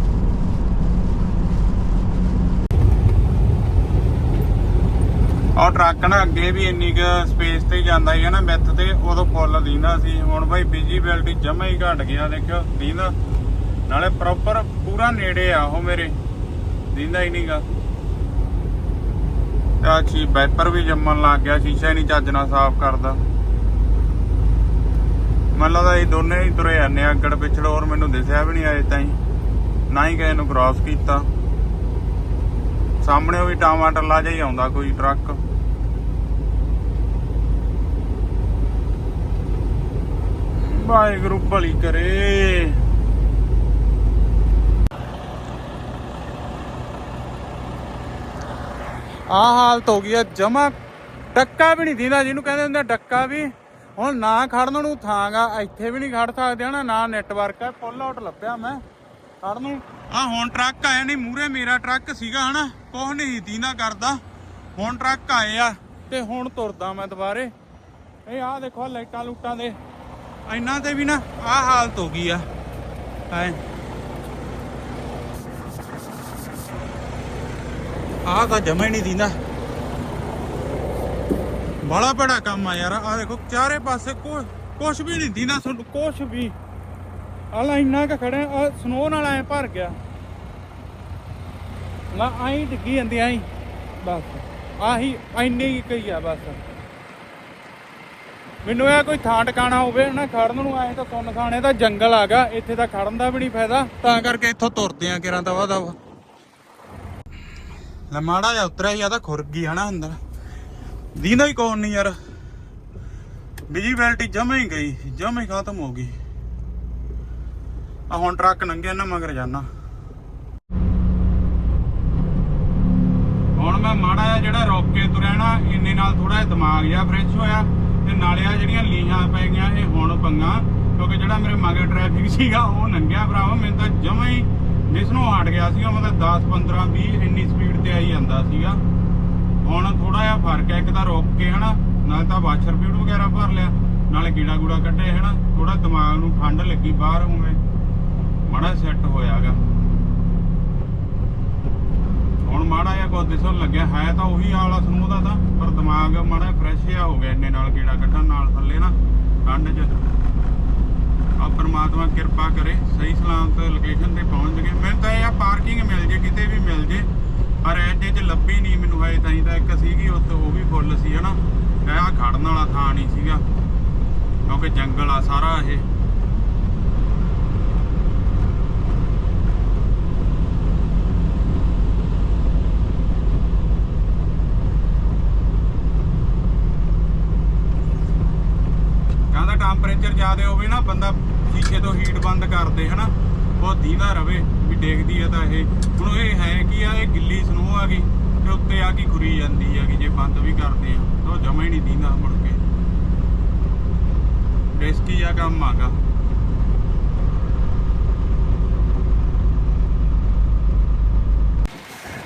ਆਹ ਟਰੱਕ ਨਾ ਅੱਗੇ ਵੀ ਇੰਨੀ ਕੁ ਸਪੇਸ ਤੇ ਜਾਂਦਾ ਹੀ ਹੈ ਨਾ ਵਿੱਥ ਤੇ, ਉਦੋਂ ਫੁੱਲ ਦੀਂਦਾ ਸੀ। ਹੁਣ ਭਾਈ ਵਿਜ਼ੀਬਿਲਟੀ ਜਮਾ ਹੀ ਘਟ ਗਿਆ, ਦੇਖਿਓ ਦੀਂਦਾ ਨਾਲੇ ਪ੍ਰੋਪਰ ਪੂਰਾ ਨੇੜੇ ਆ ਉਹ ਮੇਰੇ, ਦੀਂਦਾ ਹੀ ਨਹੀਂਗਾ। ਤੇ ਵਾਈਪਰ ਵੀ ਜੰਮਣ ਲੱਗ ਗਿਆ, ਸ਼ੀਸ਼ਾ ਹੀ ਨਹੀਂ ਚੱਜ ਨਾਲ ਸਾਫ਼ ਕਰਦਾ। ਮੈਨੂੰ ਲੱਗਦਾ ਇਹ ਦੋਨੇ ਹੀ ਤੁਰੇ ਜਾਂਦੇ ਆ ਅੱਗੜ ਪਿਛੜ, ਹੋਰ ਮੈਨੂੰ ਦਿਸਿਆ ਵੀ ਨਹੀਂ ਅਜੇ ਤਾਈਂ, ਨਾ ਹੀ ਕਿਸੇ ਨੂੰ ਕ੍ਰਾਸ ਕੀਤਾ। ਸਾਹਮਣੇ ਵੀ ਟਾਵਾਂ ਟੱਲਾ ਜਿਹਾ ਹੀ ਆਉਂਦਾ ਕੋਈ ਟਰੱਕ। ਵਾਹਿਗੁਰੂ ਭਲੀ ਕਰੇ। ਆਹ ਹਾਲਤ ਹੋ ਗਈ ਆ ਜਮਾ, ਡੱਕਾ ਵੀ ਨਹੀਂ ਦੀਂਦਾ, ਜਿਹਨੂੰ ਕਹਿੰਦੇ ਹੁੰਦੇ ਡੱਕਾ ਵੀ। ਹੁਣ ਨਾ ਖੜਨ ਨੂੰ ਥਾਂ ਗਾ, ਇੱਥੇ ਵੀ ਨਹੀਂ ਖੜ ਸਕਦੇ ਹਨਾ, ਨਾ ਨੈਟਵਰਕ ਹੈ। ਫੁੱਲ ਆਊਟ ਲੱਭਿਆ ਮੈਂ ਖੜਨ ਨੂੰ। ਆਹ ਹੁਣ ਟਰੱਕ ਆਇਆ, ਨਹੀਂ ਮੂਹਰੇ ਮੇਰਾ ਟਰੱਕ ਸੀਗਾ ਹਨਾ, ਕੁਛ ਨਹੀਂ ਦੀਂਦਾ ਕਰਦਾ। ਹੁਣ ਟਰੱਕ ਆਏ ਆ ਤੇ ਹੁਣ ਤੁਰਦਾ ਮੈਂ ਦੁਬਾਰੇ। ਇਹ ਆਹ ਦੇਖੋ ਲਾਈਟਾਂ ਲੂਟਾਂ ਦੇ ਇਹਨਾਂ ਤੇ ਵੀ ਨਾ ਆਹ ਹਾਲਤ ਹੋ ਗਈ ਆ। ਆਹ ਤਾਂ ਜਮਾ ਹੀ ਨਹੀਂ ਦੀਂਦਾ, ਬੜਾ ਬੜਾ ਕੰਮ ਆ ਯਾਰ। ਆਹ ਦੇਖੋ ਚਾਰੇ ਪਾਸੇ ਕੁਛ ਵੀ ਨਹੀਂ ਦੀਂਦਾ ਤੁਹਾਨੂੰ, ਕੁਛ ਵੀ। ਆਲਾ ਇੰਨਾ ਕੁ ਖੜਿਆ, ਆ ਸਨੋ ਨਾਲ ਐ ਭਰ ਗਿਆ ਨਾ, ਆਈ ਡਿੱਗੀ ਜਾਂਦੀ ਆਈ, ਬਸ ਆਹੀ ਇੰਨੀ ਕਈ ਆ ਬਸ। ਮੈਨੂੰ ਇਹ ਕੋਈ ਥਾਂ ਟਿਕਾਣਾ ਹੋਵੇ ਨਾ ਖੜਨ ਨੂੰ, ਐ ਤਾਂ ਸੁੰਨ ਖਾਣੇ ਦਾ ਜੰਗਲ ਆਗਾ, ਇੱਥੇ ਤਾਂ ਖੜਨ ਦਾ ਵੀ ਨਹੀਂ ਫਾਇਦਾ, ਤਾਂ ਕਰਕੇ ਇੱਥੋਂ ਤੁਰਦੇ ਆ ਕਿਰਾਂ ਦਵਾ ਦਵਾ। ਲੈ ਮਾੜਾ ਜਿਹਾ ਉਤਰਿਆ ਹੀ ਆ ਤਾਂ ਖੁਰ ਗਈ ਹਨਾ ਅੰਦਰ, ਦੀਂਦਾ ਹੀ ਕੌਣ ਨਹੀਂ ਯਾਰ। ਵਿਜ਼ੀਬਿਲਟੀ ਜਮਾ ਹੀ ਗਈ, ਜਮਾ ਹੀ ਖਤਮ ਹੋ ਗਈ। ਆ ਹੁਣ ਟਰੱਕ ਲੰਘਿਆ ਨਾ ਮਗਰ ਜਾਣਾ। ਹੁਣ ਮੈਂ ਮਾੜਾ ਜਿਹਾ ਜਿਹੜਾ ਰੋਕ ਕੇ ਤੁਰਿਆ ਨਾ, ਇੰਨੇ ਨਾਲ ਥੋੜਾ ਜਿਹਾ ਦਿਮਾਗ ਜਿਹਾ ਫਰੈਸ਼ ਹੋਇਆ, ਤੇ ਨਾਲੇ ਆ ਜਿਹੜੀਆਂ ਲੀਹਾਂ ਪੈ ਗਈਆਂ ਇਹ ਹੁਣ ਪੰਗਾ, ਕਿਉਂਕਿ ਜਿਹੜਾ ਮੇਰੇ ਮਗਰ ਟ੍ਰੈਫਿਕ ਸੀਗਾ ਉਹ ਲੰਘਿਆ ਭਰਾਵਾ। ਮੈਨੂੰ ਤਾਂ ਜਮਾ ਹੀ ਜਿਸਨੂੰ ਹਟ ਗਿਆ ਸੀਗਾ, ਮਤਲਬ 10 15 20 ਇੰਨੀ ਸਪੀਡ ਤੇ ਆਈ ਜਾਂਦਾ ਸੀਗਾ। ਹੁਣ ਥੋੜਾ ਜਿਹਾ ਫਰਕ ਹੈ, ਇੱਕ ਤਾਂ ਰੋਕ ਕੇ ਹਨਾ, ਨਾਲੇ ਤਾਂ ਵਾਸ਼ਰ ਫਲੂਇਡ ਵਗੈਰਾ ਭਰ ਲਿਆ, ਨਾਲੇ ਕੀੜਾ ਕੂੜਾ ਕੱਢੇ ਹਨਾ, ਥੋੜਾ ਦਿਮਾਗ ਨੂੰ ਠੰਡ ਲੱਗੀ ਬਾਹਰ, ਉਵੇਂ ਮਾੜਾ ਸੈੱਟ ਹੋਇਆਗਾ। ਹੁਣ ਮਾੜਾ ਜਿਹਾ ਕੁਝ ਦਿਸਣ ਲੱਗਿਆ, ਹੈ ਤਾਂ ਉਹੀ ਹਾਲ ਸਮੂਹ ਦਾ ਤਾਂ, ਪਰ ਦਿਮਾਗ ਮਾੜਾ ਫਰੈਸ਼ ਜਿਹਾ ਹੋ ਗਿਆ ਇੰਨੇ ਨਾਲ ਕੀੜਾ ਕੱਢਣ ਨਾਲ ਥੱਲੇ ਨਾ ਠੰਡ 'ਚ। ਆ ਪਰਮਾਤਮਾ ਕਿਰਪਾ ਕਰੇ ਸਹੀ ਸਲਾਮਤ ਲੋਕੇਸ਼ਨ ਤੇ ਪਹੁੰਚ ਗਏ। ਮੈਨੂੰ ਤਾਂ ਇਹ ਆ ਪਾਰਕਿੰਗ ਮਿਲ ਜੇ, ਕਿਤੇ ਵੀ ਮਿਲ ਜੇ, ਪਰ ਐਡੇ 'ਚ ਲੱਭੀ ਨਹੀਂ ਮੈਨੂੰ ਹਜੇ ਤਾਈਂ। ਤਾਂ ਇੱਕ ਸੀਗੀ ਉੱਥੇ, ਉਹ ਵੀ ਫੁੱਲ ਸੀ ਹਨਾ, ਇਹ ਆ ਖੜਨ ਵਾਲਾ ਥਾਂ ਨਹੀਂ ਸੀਗਾ ਕਿਉਂਕਿ ਜੰਗਲ ਆ ਸਾਰਾ ਇਹ। ਕਹਿੰਦਾ ਟੈਂਪਰੇਚਰ ਜ਼ਿਆਦਾ ਹੋਵੇ ਨਾ, ਬੰਦਾ ਸ਼ੀਸ਼ੇ ਤੋਂ ਹੀਟ ਬੰਦ ਕਰਦੇ ਹਨਾ, ਉਹ ਦੀਂਦਾ ਰਵੇ ਵੀ ਡੇਗਦੀ ਆ ਤਾਂ ਇਹ। ਹੁਣ ਇਹ ਹੈ ਕੀ ਆ, ਇਹ ਗਿੱਲੀ ਸਨੋ ਆ ਗਈ ਤੇ ਉੱਤੇ ਆ ਕੀ ਖੁਰੀ ਜਾਂਦੀ ਆ, ਕਿ ਜੇ ਬੰਦ ਵੀ ਕਰਦੇ ਆ ਤਾਂ ਉਹ ਜਮਾ ਹੀ ਨਹੀਂ ਦੀਂਦਾ ਮੁੜ ਕੇ। ਰਿਸਕੀ ਆ ਕੰਮ ਆਗਾ।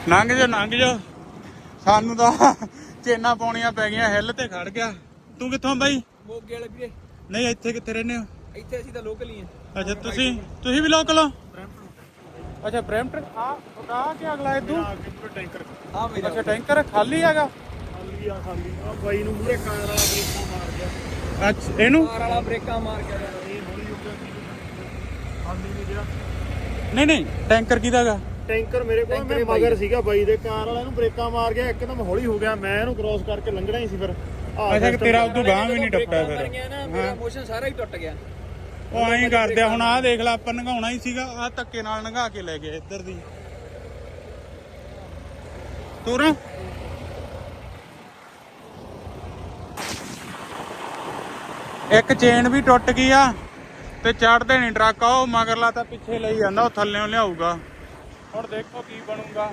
ਲੰਘ ਜਾ ਸਾਨੂੰ ਤਾਂ ਚੇਨਾਂ ਪਾਉਣੀਆਂ ਪੈ ਗਈਆਂ, ਹਿੱਲ ਤੇ ਖੜ ਗਿਆ। ਤੂੰ ਕਿੱਥੋਂ ਬਾਈ? ਮੋਗੇ ਵਾਲੇ ਵੀਰੇ। ਨਹੀਂ ਇੱਥੇ ਕਿੱਥੇ ਰਹਿੰਦੇ ਹੋ? ਇੱਥੇ ਅਸੀਂ ਤਾਂ ਲੋਕਲ ਹੀ ਆ। ਅੱਛਾ ਤੁਸੀਂ ਵੀ ਲੋਕਲ ਹੋ? ਅੱਛਾ ਬਰੈਂਪਟਨ। ਆ ਕੀ ਅਗਲਾ ਇਦੋਂ ਟੈਂਕਰ ਆ ਮੇਰਾ। ਅੱਛਾ ਟੈਂਕਰ ਖਾਲੀ ਹੈਗਾ? ਖਾਲੀ ਆ ਬਾਈ ਨੂੰ ਮੂਰੇ ਕਾਰ ਵਾਲਾ ਬ੍ਰੇਕਾਂ ਮਾਰ ਗਿਆ। ਅੱਛਾ ਇਹਨੂੰ ਕਾਰ ਵਾਲਾ ਬ੍ਰੇਕਾਂ ਮਾਰ ਗਿਆ ਯਾਰ, ਇਹ ਹੌਲੀ ਹੋ ਗਿਆ ਖਾਲੀ ਨਹੀਂ ਗਿਆ। ਨਹੀਂ ਟੈਂਕਰ ਕਿਹਦਾ ਹੈਗਾ? ਟੈਂਕਰ ਮੇਰੇ ਕੋਲ, ਮੈਂ ਮਗਰ ਸੀਗਾ ਬਾਈ ਦੇ, ਕਾਰ ਵਾਲੇ ਨੂੰ ਬ੍ਰੇਕਾਂ ਮਾਰ ਗਿਆ, ਇੱਕਦਮ ਹੌਲੀ ਹੋ ਗਿਆ, ਮੈਂ ਇਹਨੂੰ ਕ੍ਰੋਸ ਕਰਕੇ ਲੰਘਣਾ ਹੀ ਸੀ। ਫਿਰ ਅੱਛਾ ਤੇਰਾ ਉਦੋਂ ਗਾਂ ਵੀ ਨਹੀਂ ਟੱਪਿਆ ਫਿਰ? ਮੇਰਾ ਮੋਸ਼ਨ ਸਾਰਾ ਹੀ ਟੁੱਟ ਗਿਆ। ਉਹ ਐਂ ਕਰਦੇ ਹੁਣ ਆਹ ਦੇਖ ਲੈ, ਆਪਾਂ ਨੰਗਾਉਣਾ ਹੀ ਸੀਗਾ, ਆਹ ਧੱਕੇ ਨਾਲ ਨੰਗਾ ਕੇ ਲੈ ਗਏ ਇੱਧਰ ਦੀ ਤੋਰਾ। ਇੱਕ ਚੇਨ ਵੀ ਟੁੱਟ ਗਈ ਆ ਤੇ ਚੜਦੇ ਨਹੀਂ ਟਰੱਕ, ਉਹ ਮਗਰਲਾ ਤਾਂ ਪਿੱਛੇ ਲਈ ਜਾਂਦਾ, ਉਹ ਥੱਲੇੋਂ ਲਿਆਊਗਾ। ਹੁਣ ਦੇਖੋ ਕੀ ਬਣੂਗਾ।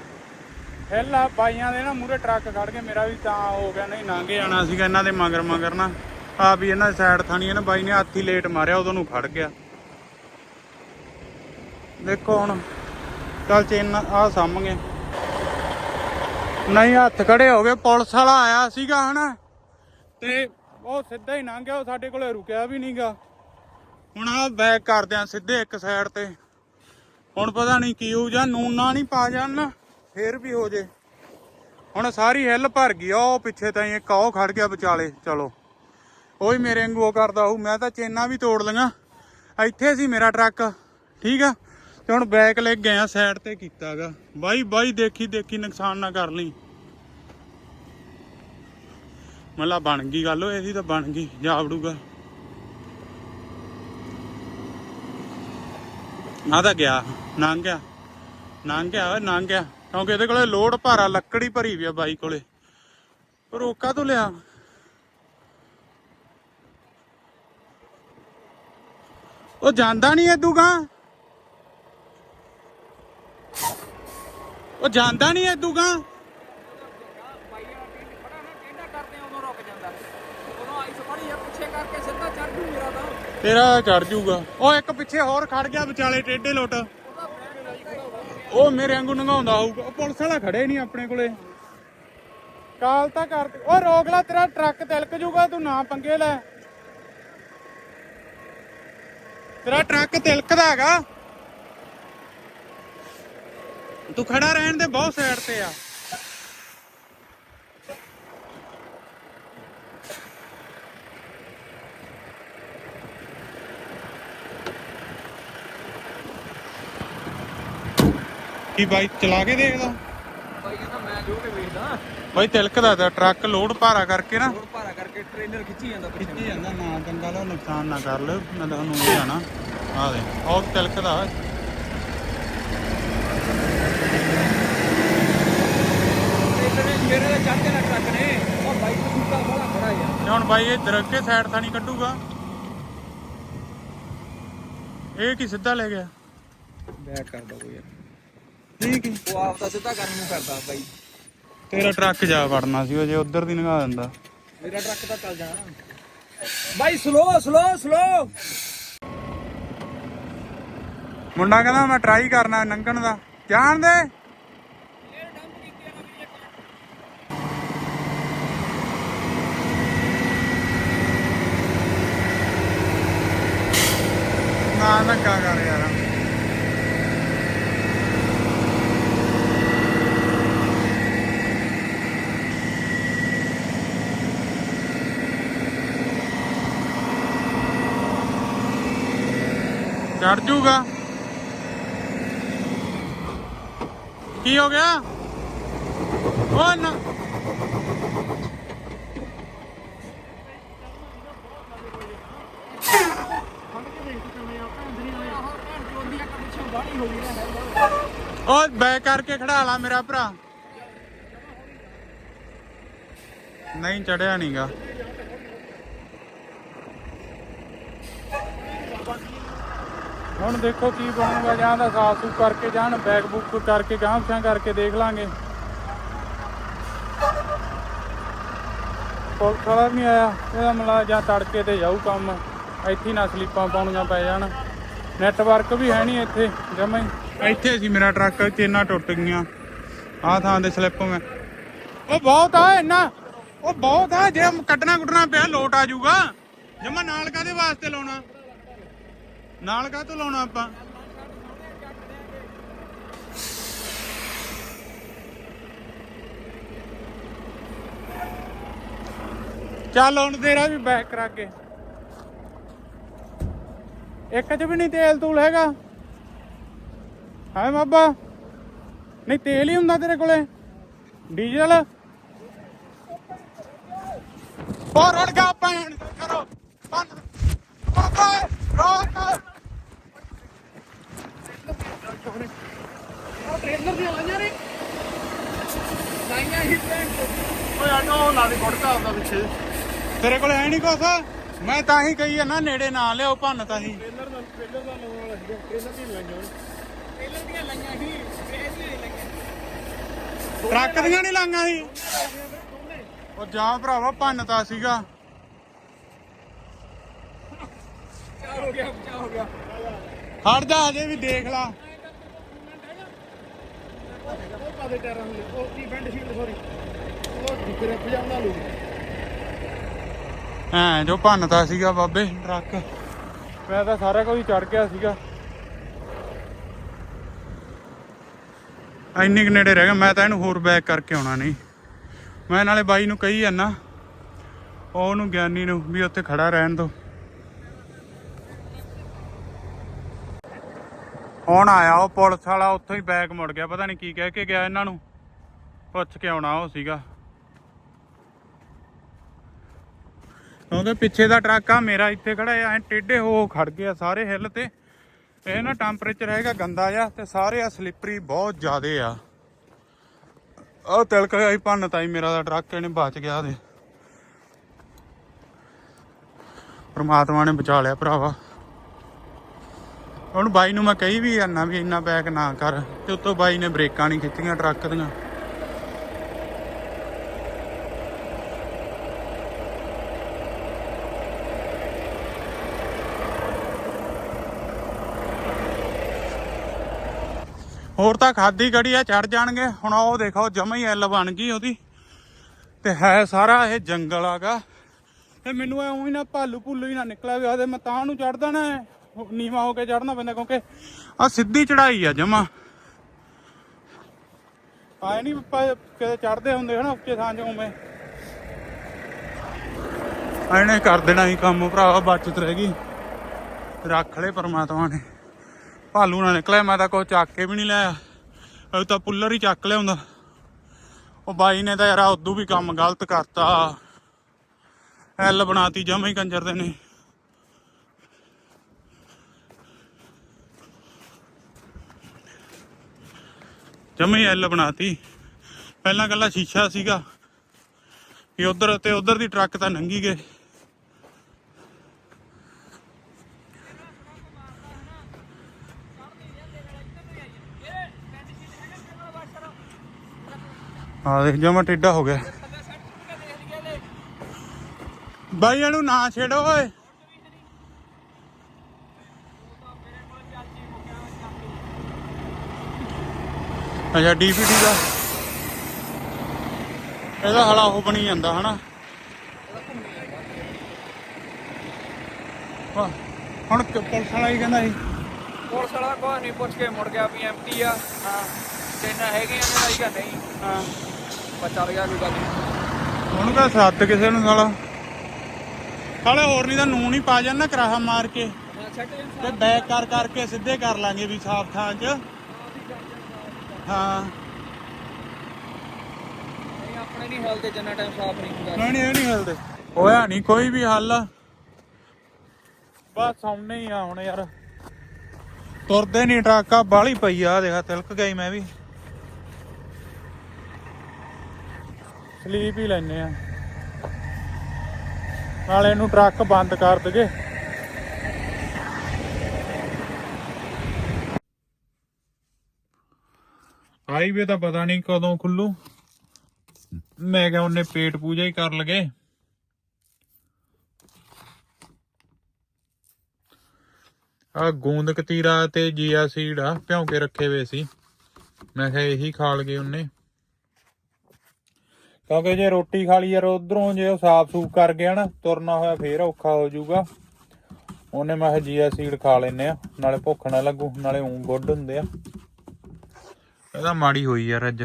ਹਿੱਲ ਆ ਬਾਈਆਂ ਦੇ ਨਾ ਮੂਹਰੇ ਟਰੱਕ ਖੜ ਕੇ, ਮੇਰਾ ਵੀ ਤਾਂ ਹੋ ਗਿਆ, ਨਹੀਂ ਲੰਘ ਜਾਣਾ ਸੀਗਾ ਇਹਨਾਂ ਦੇ ਮਗਰ ਨਾ। ਆ ਵੀ ਇਹਨਾਂ ਦੀ ਸਾਈਡ ਥਾਣੀ ਨਾ, ਬਾਈ ਨੇ ਹੱਥ ਹੀ ਲੇਟ ਮਾਰਿਆ, ਉਦੋਂ ਨੂੰ ਖੜ ਗਿਆ। ਦੇਖੋ ਹੁਣ ਚੱਲ ਚੇਨ ਆ ਸਾਹਮਣੇ ਨਹੀਂ ਹੱਥ ਖੜੇ ਹੋ ਗਏ। ਪੁਲਿਸ ਵਾਲਾ ਆਇਆ ਸੀਗਾ ਹਨਾ ਤੇ ਉਹ ਸਿੱਧਾ ਹੀ ਲੰਘ ਗਿਆ, ਉਹ ਸਾਡੇ ਕੋਲੇ ਰੁਕਿਆ ਵੀ ਨਹੀਂਗਾ। ਹੁਣ ਆ ਬੈਕ ਕਰਦੇ ਆ ਸਿੱਧੇ ਇੱਕ ਸਾਈਡ ਤੇ। ਹੁਣ ਪਤਾ ਨਹੀਂ ਕੀ ਹੋ ਜਾਂ ਨੂਨਾ ਨਹੀਂ ਪਾ ਜਾਣ ਫੇਰ ਵੀ ਹੋ ਜੇ। ਹੁਣ ਸਾਰੀ ਹਿੱਲ ਭਰ ਗਈ। ਉਹ ਪਿੱਛੇ ਤਾਂ ਇੱਕ ਉਹ ਖੜ ਗਿਆ ਵਿਚਾਲੇ। ਚਲੋ ਉਹ ਹੀ ਮੇਰੇ ਵਾਂਗੂ ਉਹ ਕਰਦਾ ਹੋਊ। ਮੈਂ ਤਾਂ ਚੇਨਾਂ ਵੀ ਤੋੜ ਲਈਆਂ। ਇੱਥੇ ਸੀ ਮੇਰਾ ਟਰੱਕ ਠੀਕ ਆ ਤੇ ਹੁਣ ਬੈਕ ਲੈ ਗਏ ਆ ਸਾਈਡ ਤੇ ਕੀਤਾਗਾ। ਬਾਈ ਦੇਖੀ ਨੁਕਸਾਨ ਨਾ ਕਰ ਲਈ। ਮਤਲਬ ਬਣ ਗਈ ਗੱਲ। ਉਹ ਇਹਦੀ ਤਾਂ ਬਣ ਗਈ ਜਾਵੜੂਗਾ। ਆ ਤਾਂ ਗਿਆ ਲੰਘ ਗਿਆ ਕਿਉਂਕਿ ਇਹਦੇ ਕੋਲੇ ਲੋਡ ਭਾਰਾ ਲੱਕੜੀ ਭਰੀ ਵੀ ਆ ਬਾਈ ਕੋਲੇ। ਰੋਕਾ ਤੋਂ ਲਿਆ ਉਹ ਜਾਂਦਾ ਨਹੀਂ ਏਦੂਗਾ। ਉਹ ਜਾਂਦਾ ਨਹੀਂ ਏਦੂਗਾ। ਤੇਰਾ ਚੜ ਜੂਗਾ। ਉਹ ਇੱਕ ਪਿੱਛੇ ਹੋਰ ਖੜ ਗਿਆ ਵਿਚਾਲੇ ਟੇਢੇ ਲੁੱਟ। ਉਹ ਮੇਰੇ ਵਾਂਗੂ ਨੰਗਾਉਂਦਾ ਹੋਊਗਾ। ਉਹ ਪੁਲਿਸ ਵਾਲਾ ਖੜੇ ਨਹੀਂ ਆਪਣੇ ਕੋਲੇ। ਕਾਲ ਤਾਂ ਕਰ। ਉਹ ਰੋਕ ਲੈ, ਤੇਰਾ ਟਰੱਕ ਤਿਲਕ ਜੂਗਾ। ਤੂੰ ਨਾ ਪੰਗੇ ਲੈ। ਤੇਰਾ ਟਰੱਕ ਤਿਲਕਦਾ ਹੈਗਾ। ਤੂੰ ਖੜਾ ਰਹਿਣ ਦੇ, ਬਹੁਤ ਸਾਈਡ ਤੇ ਆ। ਕੀ ਬਾਈਕ ਚਲਾ ਕੇ ਦੇਖਦਾ ਬਾਈ ਕਹਿੰਦਾ ਮੈਂ ਜੋ ਕੇ ਵੇਖਦਾ ਬਾਈ ਤਿਲਕਦਾ ਤਾਂ ਟਰੱਕ ਲੋਡ ਭਾਰਾ ਕਰਕੇ ਨਾ। ਲੋਡ ਭਾਰਾ ਕਰਕੇ ਟ੍ਰੇਲਰ ਖਿੱਚੀ ਜਾਂਦਾ ਖਿੱਚੀ ਜਾਂਦਾ। ਨਾ ਚੰਗਾ ਲੋ ਨੁਕਸਾਨ ਨਾ ਕਰ ਲਿਓ। ਮੈਂ ਤੁਹਾਨੂੰ ਇਹ ਜਾਣਾ ਆ ਦੇ ਉਹ ਤਿਲਕਦਾ। ਮੇਰੇ ਚੜ ਕੇ ਨਾ ਟਰੱਕ ਨੇ ਉਹ ਬਾਈਕ ਨੂੰ ਸੁੱਕਾ ਬੜਾ ਖੜਾ ਯਾਰ। ਤੇ ਹੁਣ ਬਾਈ ਇਹ ਦਰੱਕੇ ਸਾਈਡ ਤਾਂ ਨਹੀਂ ਕੱਢੂਗਾ। ਇਹ ਕੀ ਸਿੱਧਾ ਲੈ ਗਿਆ। ਬੈਕ ਕਰਦਾ ਕੋਈ ਯਾਰ। ਠੀਕ ਹੀ ਉਹ ਆਪ ਤਾਂ ਸਿੱਧਾ ਕਰਨ ਨੂੰ ਕਰਦਾ ਬਾਈ। ਤੇਰਾ ਟਰੱਕ ਜਾ ਵੜਨਾ ਸੀ ਉਹ ਜੇ ਉਧਰ ਦੀ ਲੰਘਾ ਦਿੰਦਾ। ਮੇਰਾ ਟਰੱਕ ਤਾਂ ਚੱਲ ਜਾਣਾ ਬਾਈ। ਸਲੋ ਮੁੰਡਾ ਕਹਿੰਦਾ ਮੈਂ ਟਰਾਈ ਕਰਨਾ ਲੰਘਣ ਦਾ। ਜਾਣ ਦੇ। ਨਾ ਧੱਕਾ ਕਰ ਯਾਰ। ਚੜ ਜੂਗਾ। ਕੀ ਹੋ ਗਿਆ। ਉਹ ਨਾ ਉਹ ਬੈਕ ਕਰਕੇ ਖੜਾ ਲਾ ਮੇਰਾ ਭਰਾ। ਨਹੀਂ ਚੜਿਆ ਨੀਗਾ। ਹੁਣ ਦੇਖੋ ਕੀ ਬਣੂਗਾ। ਜਾਂ ਤਾਂ ਸਾਫ ਸੂਫ ਕਰਕੇ ਜਾਣ, ਬੈਕ ਬੁੱਕ ਕਰਕੇ ਗਾਂਹ ਪਿਛਾਂ ਕਰਕੇ ਦੇਖ ਲਾਂਗੇ। ਪੁਲਿਸ ਵਾਲਾ ਨਹੀਂ ਆਇਆ। ਇਹਦਾ ਮਤਲਬ ਜਾਂ ਤੜਕੇ ਤੇ ਜਾਊ ਕੰਮ। ਇੱਥੇ ਨਾ ਸਲੀਪਾਂ ਪਾਉਣੀਆਂ ਪੈ ਜਾਣ। ਨੈਟਵਰਕ ਵੀ ਹੈ ਨਹੀਂ ਇੱਥੇ ਜਮਾਂ ਹੀ। ਇੱਥੇ ਸੀ ਮੇਰਾ ਟਰੱਕ। ਚੇਨਾਂ ਟੁੱਟ ਗਈਆਂ। ਆਹ ਥਾਂ ਦੇ ਸਲਿੱਪ ਮੈਂ ਉਹ ਬਹੁਤ ਆ ਇੰਨਾ। ਉਹ ਬਹੁਤ ਆ। ਜੇ ਕੱਢਣਾ ਪਿਆ ਲੋਟ ਆ ਜਾਊਗਾ ਜਮਾਂ। ਨਾਲ ਕਾਹਦੇ ਵਾਸਤੇ ਲਾਉਣਾ। ਨਾਲ ਕਾਹ ਤੋਂ ਲਾਉਣਾ ਆਪਾਂ। ਚੱਲ ਹੁਣ ਤੇਰਾ ਵੀ ਬੈਕ ਕਰਾ ਕੇ। ਇੱਕ ਚ ਵੀ ਨਹੀਂ ਤੇਲ ਤੂਲ ਹੈਗਾ ਹੈ ਬਾਬਾ। ਨਹੀਂ ਤੇਲ ਹੀ ਹੁੰਦਾ ਤੇਰੇ ਕੋਲੇ। ਡੀਜ਼ਲ ਹੋਰ ਰੜ ਗਿਆ। ਭੈਣ ਕਰੋ ਬੰਦ ਬਾਬਾ ਰੋਕ। ਉਹ ਟ੍ਰੇਲਰ ਦੀਆਂ ਲਾਈਆਂ ਨੇ ਲਾਈਆਂ ਹੀ ਪਲਾਂਟ। ਓਏ ਆਟੋ ਲਾ ਦੇ ਫੁੱਟਦਾ ਆਉਂਦਾ ਪਿੱਛੇ। ਤੇਰੇ ਕੋਲ ਹੈ ਨਹੀਂ ਕੁਛ। ਮੈਂ ਤਾਂ ਹੀ ਕਹੀ ਆ ਨਾ ਨੇੜੇ ਨਾ ਲਿਆਓ। ਭੰਨ ਤਾਂ ਹੀ ਟ੍ਰੇਲਰ ਦਾ ਲਾਉਣ ਵਾਲਾ ਸੀਗਾ। ਟ੍ਰੇਲਰ ਦੀਆਂ ਲਾਈਆਂ ਟ੍ਰੇਲਰ ਦੀਆਂ ਲਾਈਆਂ ਸੀ। ਇਹਦੀਆਂ ਲਾਈਆਂ ਟਰੱਕ ਦੀਆਂ ਨਹੀਂ ਲਾਈਆਂ ਸੀ। ਉਹ ਜਾ ਭਰਾਵਾ ਭੰਨ ਤਾਂ ਸੀਗਾ। ਹੋ ਗਿਆ ਖੜ ਜਾ ਅਜੇ ਵੀ ਦੇਖ ਲਾ। ਪਾ ਦੇ ਟਾਇਰਾਂ ਨੂੰ ਉਹ ਕੀ ਬੈਂਡ ਸ਼ੀਟ ਸੌਰੀ ਉਹ ਗ੍ਰਿਪ ਜਾਂਦਾ ਲੂ ਐ ਜੋ ਭੰਨਤਾ ਸੀਗਾ ਬਾਬੇ ਟਰੱਕ। ਮੈਂ ਤਾਂ ਸਾਰਾ ਕੁਝ ਚੜ ਗਿਆ ਸੀਗਾ। ਇੰਨੀ ਕੁ ਨੇੜੇ ਰਹਿ ਗਿਆ। ਮੈਂ ਤਾਂ ਇਹਨੂੰ ਹੋਰ ਬੈਕ ਕਰਕੇ ਆਉਣਾ ਨਹੀਂ। ਮੈਂ ਨਾਲੇ ਬਾਈ ਨੂੰ ਕਹੀ ਜਾਂਦਾ ਉਹਨੂੰ ਗਿਆਨੀ ਨੂੰ ਵੀ ਉੱਥੇ ਖੜਾ ਰਹਿਣ ਦੋ। ਹੁਣ ਆਇਆ ਉਹ ਪੁਲਿਸ ਵਾਲਾ ਉੱਥੋਂ ਹੀ ਬੈਕ ਮੁੜ ਗਿਆ। ਪਤਾ ਨਹੀਂ ਕੀ ਕਹਿ ਕੇ ਗਿਆ ਇਹਨਾਂ ਨੂੰ। ਪੁੱਛ ਕੇ ਆਉਣਾ ਉਹ ਸੀਗਾ ਕਿਉਂਕਿ ਪਿੱਛੇ ਦਾ ਟਰੱਕ ਆ ਮੇਰਾ ਇੱਥੇ ਖੜਾ ਐ ਟੇਢੇ ਹੋ ਖੜ ਗਿਆ ਸਾਰੇ ਹਿੱਲ ਤੇ। ਇਹ ਨਾ ਟੈਂਪਰੇਚਰ ਹੈਗਾ ਗੰਦਾ ਜਿਹਾ ਤੇ ਸਾਰੇ ਆ ਸਲਿੱਪਰੀ ਬਹੁਤ ਜ਼ਿਆਦੇ ਆ। ਉਹ ਤਿਲਕ ਗਿਆ ਸੀ ਭੰਨਤਾ ਹੀ ਮੇਰਾ ਦਾ ਟਰੱਕ ਇਹਨੇ ਬਚ ਗਿਆ ਤੇ ਪਰਮਾਤਮਾ ਨੇ ਬਚਾ ਲਿਆ ਭਰਾਵਾ। ਹੁਣ ਬਾਈ ਨੂੰ ਮੈਂ ਕਹੀ ਵੀ ਜਾਂਦਾ ਵੀ ਇੰਨਾ ਬੈਕ ਨਾ ਕਰ ਤੇ ਉੱਤੋਂ ਬਾਈ ਨੇ ਬ੍ਰੇਕਾਂ ਨਹੀਂ ਖਿੱਚੀਆਂ ਟਰੱਕ ਦੀਆਂ। ਹੋਰ ਤਾਂ ਖਾਦੀ ਕੜੀ ਆ ਚੜ ਜਾਣਗੇ। ਹੁਣ ਉਹ ਦੇਖੋ ਜਮਾ ਹੀ ਐਲ ਬਣ ਗਈ ਉਹਦੀ ਤੇ ਹੈ ਸਾਰਾ ਇਹ ਜੰਗਲ ਆਗਾ। ਤੇ ਮੈਨੂੰ ਐ ਉਹੀ ਨਾ ਭਾਲੂ ਭੁੱਲੂ ਹੀ ਨਾ ਨਿਕਲਿਆ ਵੀ ਆਦੇ ਮੈਂ ਤਾਂ ਨੂੰ ਚੜ ਦੇਣਾ ਨੀਵਾਂ ਹੋ ਕੇ ਚੜਨਾ ਪੈਂਦਾ ਕਿਉਂਕਿ ਆ ਸਿੱਧੀ ਚੜਾਈ ਆ ਜਮਾ। ਆਏ ਨਹੀਂ ਕਿਤੇ ਚੜਦੇ ਹੁੰਦੇ ਹਨਾ ਉੱਚੇ ਥਾਂ 'ਚ ਉਵੇਂ ਇਹਨੇ ਕਰ ਦੇਣਾ ਸੀ ਕੰਮ ਭਰਾਵਾ। ਬਚਤ ਰਹਿ ਗਈ ਰੱਖ ਲੈ ਪਰਮਾਤਮਾ ਨੇ। ਭਾਲੂ ਨਾ ਨਿਕਲਿਆ ਮੈਂ ਤਾਂ ਕੁਛ ਚੱਕ ਕੇ ਵੀ ਨਹੀਂ ਲਿਆ। ਉਹ ਤਾਂ ਪੁੱਲਰ ਹੀ ਚੱਕ ਲਿਆਉਂਦਾ। ਉਹ ਬਾਈ ਨੇ ਤਾਂ ਯਾਰ ਉਦੋਂ ਵੀ ਕੰਮ ਗਲਤ ਕਰਤਾ। ਐਲ ਬਣਾਤੀ ਜਮਾ ਹੀ ਕੰਜਰ ਦੇ ਨੇ। ਜਮਾ ਹੀ ਐਲ ਬਣਾਤੀ। ਪਹਿਲਾਂ ਇਕੱਲਾ ਸ਼ੀਸ਼ਾ ਸੀਗਾ ਕਿ ਉਧਰ ਤੇ ਉਧਰ ਦੀ ਟਰੱਕ ਤਾਂ ਲੰਘੀ ਗਏ। ਹਾਂ ਦੇਖ ਜਮਾ ਟੇਢਾ ਹੋ ਗਿਆ। ਬਾਈ ਇਹਨੂੰ ਨਾ ਛੇੜੋ ਓਏ। ਅੱਛਾ ਡੀਪੀਟੀ ਦਾ ਇਹਦਾ ਹਲਾ ਉਹ ਬਣੀ ਜਾਂਦਾ ਹਨਾ। ਹੁਣ ਪੁਲਿਸ ਵਾਲਾ ਹੀ ਕਹਿੰਦਾ ਸੀ। ਪੁਲਿਸ ਵਾਲਾ ਕੋਈ ਨਹੀਂ ਪੁੱਛ ਕੇ ਮੁੜ ਗਿਆ ਵੀ ਐਮਟੀ ਆ। ਹਾਂ ਚੈਨਾ ਹੈਗੀਆਂ ਨੇ ਲਾਈ ਗਾ ਨਹੀਂ। ਹਾਂ ਚੱਲ ਗਿਆ ਕੋਈ ਗੱਲ ਨਹੀਂ। ਉਹਨੂੰ ਤਾਂ ਸੱਦ ਕਿਸੇ ਨੂੰ ਸਾਲਾ ਸਾਲੇ ਹੋਰ ਨਹੀਂ ਤਾਂ ਨੂਨ ਹੀ ਪਾ ਜਾਣ ਨਾ ਕਰਾਹਾ ਮਾਰ ਕੇ ਤੇ ਬੈਕ ਕਰ ਕਰਕੇ ਸਿੱਧੇ ਕਰ ਲਾਂਗੇ ਵੀ ਸਾਫ ਥਾਂ 'ਚ। ਹਾਂ ਆਪਣੇ ਨਹੀਂ ਹਿਲਦੇ ਜਿੰਨਾ ਟਾਈਮ ਸਾਫ਼ ਨਹੀਂ ਹੁੰਦਾ। ਨਹੀਂ ਇਹ ਨਹੀਂ ਹਿਲਦੇ। ਹੋਇਆ ਨਹੀਂ ਕੋਈ ਵੀ ਹੱਲ ਬਸ ਸਾਹਮਣੇ ਹੀ ਆ ਹੁਣ ਯਾਰ। ਤੁਰਦੇ ਨਹੀਂ ਟਰੱਕਾ ਬਾਹਲੀ ਪਈ ਆ ਦੇਖ ਤਿਲਕ ਗਈ। ਮੈਂ ਵੀ ਸਲੀਪ ਹੀ ਲੈਨੇ ਆ ਨਾਲੇ ਇਹਨੂੰ ਟਰੱਕ ਬੰਦ ਕਰ ਦਗੇ। ਹਾਈਵੇ ਤਾਂ ਪਤਾ ਨਹੀਂ ਕਦੋਂ ਖੁੱਲੂ। ਮੈਂ ਕਿਹਾ ਉਹਨੇ ਪੇਟ ਪੂਜਾ ਹੀ ਕਰ ਲਗੇ। ਆ ਗੂੰਦ ਕਤੀਰਾ ਤੇ ਜੀਆ ਸੀਡ ਆ ਭਿਉਂ ਕੇ ਰੱਖੇ ਹੋਏ ਸੀ। ਮੈਂ ਕਿਹਾ ਇਹੀ ਖਾ ਲਗੇ ਉਹਨੇ ਕਿਉਂਕਿ ਜੇ ਰੋਟੀ ਖਾ ਲਈ ਯਾਰ ਉਧਰੋਂ ਜੇ ਉਹ ਸਾਫ ਸੂਫ ਕਰ ਗਿਆ ਨਾ ਤੁਰਨਾ ਹੋਇਆ ਫੇਰ ਔਖਾ ਹੋ ਜਾਊਗਾ। ਉਹਨੇ ਮੈਂ ਕਿਹਾ ਜੀਆ ਸੀਡ ਖਾ ਲੈਨੇ ਆ ਨਾਲੇ ਭੁੱਖ ਨਾ ਲੱਗੂ ਨਾਲੇ ਊਂ ਗੁੱਡ ਹੁੰਦੇ ਆ। ਇਹਦਾ ਮਾੜੀ ਹੋਈ ਯਾਰ ਅੱਜ।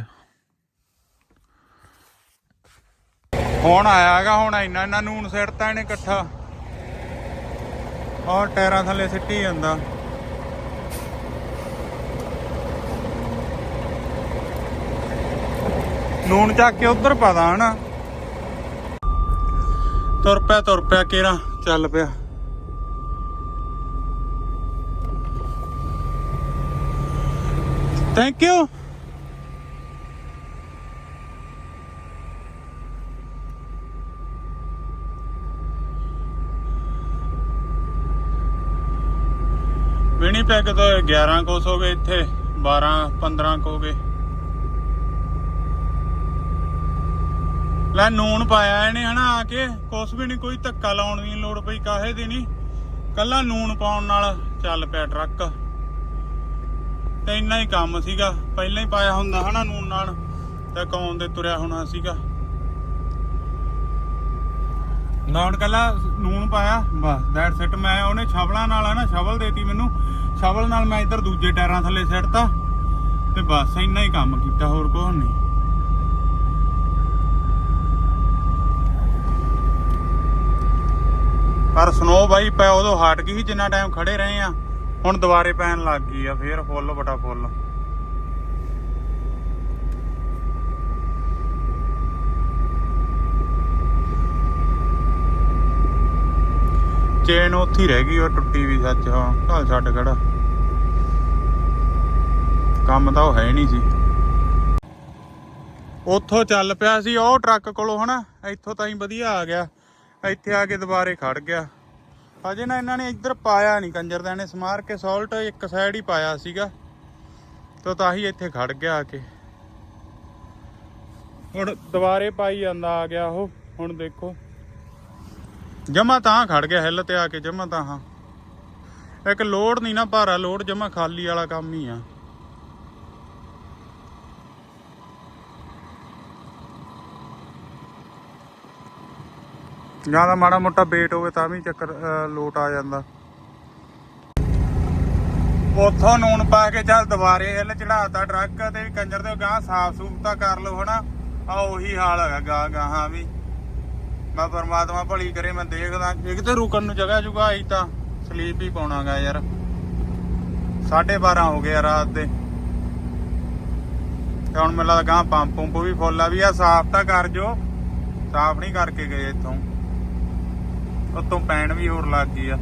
ਹੁਣ ਆਇਆ ਹੈਗਾ ਹੁਣ ਇੰਨਾ ਨੂਣ ਸਿੱਟਤਾ ਇਹਨੇ ਇਕੱਠਾ। ਔਰ ਟਾਇਰਾਂ ਥੱਲੇ ਸਿੱਟੀ ਜਾਂਦਾ। ਨੂਣ ਚੱਕ ਕੇ ਉਧਰ ਪਾਦਾ ਹਨਾ। ਤੁਰ ਪਿਆ ਕੇਰਾ ਚੱਲ ਪਿਆ। Thank you. ਵਿਨੀਪੈਗ ਤੋਂ 11 ਕੋਸ ਹੋ ਗਏ ਇੱਥੇ 12-15 ਹੋ ਗਏ। ਲੈ ਨੂਣ ਪਾਇਆ ਇਹਨੇ ਹਨਾ ਆ ਕੇ ਕੁਛ ਵੀ ਨਹੀਂ ਕੋਈ ਧੱਕਾ ਲਾਉਣ ਦੀ ਲੋੜ ਪਈ ਕਾਹੇ ਦੀ ਨਹੀਂ ਕੱਲਾ ਨੂਣ ਪਾਉਣ ਨਾਲ ਚੱਲ ਪਿਆ ਟਰੱਕ। ਤੇ ਇੰਨਾ ਹੀ ਕੰਮ ਸੀਗਾ। ਪਹਿਲਾਂ ਹੀ ਪਾਇਆ ਹੁੰਦਾ ਹਨਾ ਨੂਨ ਨਾਲ ਤੇ ਕੌਣ ਦੇ ਤੁਰਿਆ ਹੋਣਾ ਸੀਗਾ। ਨਾ ਹੁਣ ਕੱਲਾ ਨੂਨ ਪਾਇਆ ਬਸ ਦੈਟਸ ਇਟ। ਮੈਂ ਉਹਨੇ ਸ਼ਵਲਾਂ ਨਾਲ ਹੈ ਨਾ ਸ਼ਵਲ ਦੇਤੀ ਮੈਨੂੰ, ਸ਼ਵਲ ਨਾਲ ਮੈਂ ਇੱਧਰ ਦੂਜੇ ਟਾਇਰਾਂ ਥੱਲੇ ਸਿੱਟਤਾ ਤੇ ਬਸ ਇੰਨਾ ਹੀ ਕੰਮ ਕੀਤਾ, ਹੋਰ ਕੁਛ ਨਹੀਂ। ਪਰ ਸਨੋ ਬਾਈ ਪੈ ਉਦੋਂ ਹਟ ਗਈ ਸੀ ਜਿੰਨਾ ਟਾਈਮ ਖੜੇ ਰਹੇ ਆ, ਹੁਣ ਦੁਬਾਰੇ ਪੈਣ ਲੱਗ ਗਈ ਆ ਫੇਰ ਫੁੱਲ ਬਟਾ ਫੁੱਲ। ਚੇਨ ਉੱਥੇ ਹੀ ਰਹਿ ਗਈ, ਉਹ ਟੁੱਟੀ ਵੀ ਸੱਚ। ਹਾਂ ਚੱਲ ਛੱਡ ਖੜਾ, ਕੰਮ ਤਾਂ ਉਹ ਹੈ ਨਹੀਂ ਸੀ। ਉੱਥੋਂ ਚੱਲ ਪਿਆ ਸੀ ਉਹ ਟਰੱਕ ਕੋਲੋਂ ਹਨਾ, ਇੱਥੋਂ ਤਾਂ ਹੀ ਵਧੀਆ ਆ ਗਿਆ। ਇੱਥੇ ਆ ਕੇ ਦੁਬਾਰੇ ਖੜ ਗਿਆ। ਅਜੇ ਨਾ ਇਹਨਾਂ ਨੇ ਇੱਧਰ ਪਾਇਆ ਨਹੀਂ ਕੰਜਰਦਿਆਂ ਨੇ, ਸਮਾਰ ਕੇ ਸਾਲਟ ਇੱਕ ਸਾਈਡ ਹੀ ਪਾਇਆ ਸੀਗਾ ਤੇ ਤਾਂ ਹੀ ਇੱਥੇ ਖੜ ਗਿਆ ਆ ਕੇ। ਹੁਣ ਦੁਬਾਰੇ ਪਾਈ ਜਾਂਦਾ ਆ ਗਿਆ ਉਹ। ਹੁਣ ਦੇਖੋ ਜਮਾ ਤਾਂ ਖੜ ਗਿਆ ਹਿੱਲ ਤੇ ਆ ਕੇ ਜਮਾ ਤਾਂ। ਹਾਂ ਇੱਕ ਲੋਡ ਨਹੀਂ ਨਾ ਭਾਰਾ, ਲੋਡ ਜਮਾ ਖਾਲੀ ਵਾਲਾ ਕੰਮ ਹੀ ਆ। ਜਾਂ ਤਾਂ ਮਾੜਾ ਮੋਟਾ ਵੇਟ ਹੋਵੇ ਤਾਂ ਵੀ ਚੱਕਰ ਲੋਟ ਆ ਜਾਂਦਾ। ਉੱਥੋਂ ਨੂਨ ਪਾ ਕੇ ਚੱਲ ਦੁਬਾਰੇ ਹਿੱਲ ਚੜਾਤਾ ਟਰੱਕ ਤੇ ਵੀ ਕੰਜਰ ਦੇ ਗਾਂ ਸਾਫ ਸੂਫ ਤਾਂ ਕਰ ਲਓ ਹਨਾ। ਆ ਉਹੀ ਹਾਲ ਹੈਗਾ ਗਾਹਾਂ ਵੀ। ਮੈਂ ਪਰਮਾਤਮਾ ਭਲੀ ਕਰੇ। ਮੈਂ ਦੇਖਦਾ ਜੇ ਕਿਤੇ ਰੁਕਣ ਨੂੰ ਜਗ੍ਹਾ ਜੁਗਾ ਆਈ ਤਾਂ ਸਲੀਪ ਹੀ ਪਾਉਣਾਗਾ ਯਾਰ। 12:30 ਹੋ ਗਏ ਰਾਤ ਦੇ ਤੇ ਹੁਣ ਮੈਨੂੰ ਲੱਗਦਾ ਗਾਂ ਪੰਪ ਪੰਪ ਵੀ ਫੁੱਲ ਆ ਵੀ ਆ। ਸਾਫ ਤਾਂ ਕਰ ਜੋ, ਸਾਫ ਨਹੀਂ ਕਰਕੇ ਗਏ ਇੱਥੋਂ। ਉੱਤੋਂ ਪੈਣ ਵੀ ਹੋਰ ਲੱਗ ਗਈ ਆ।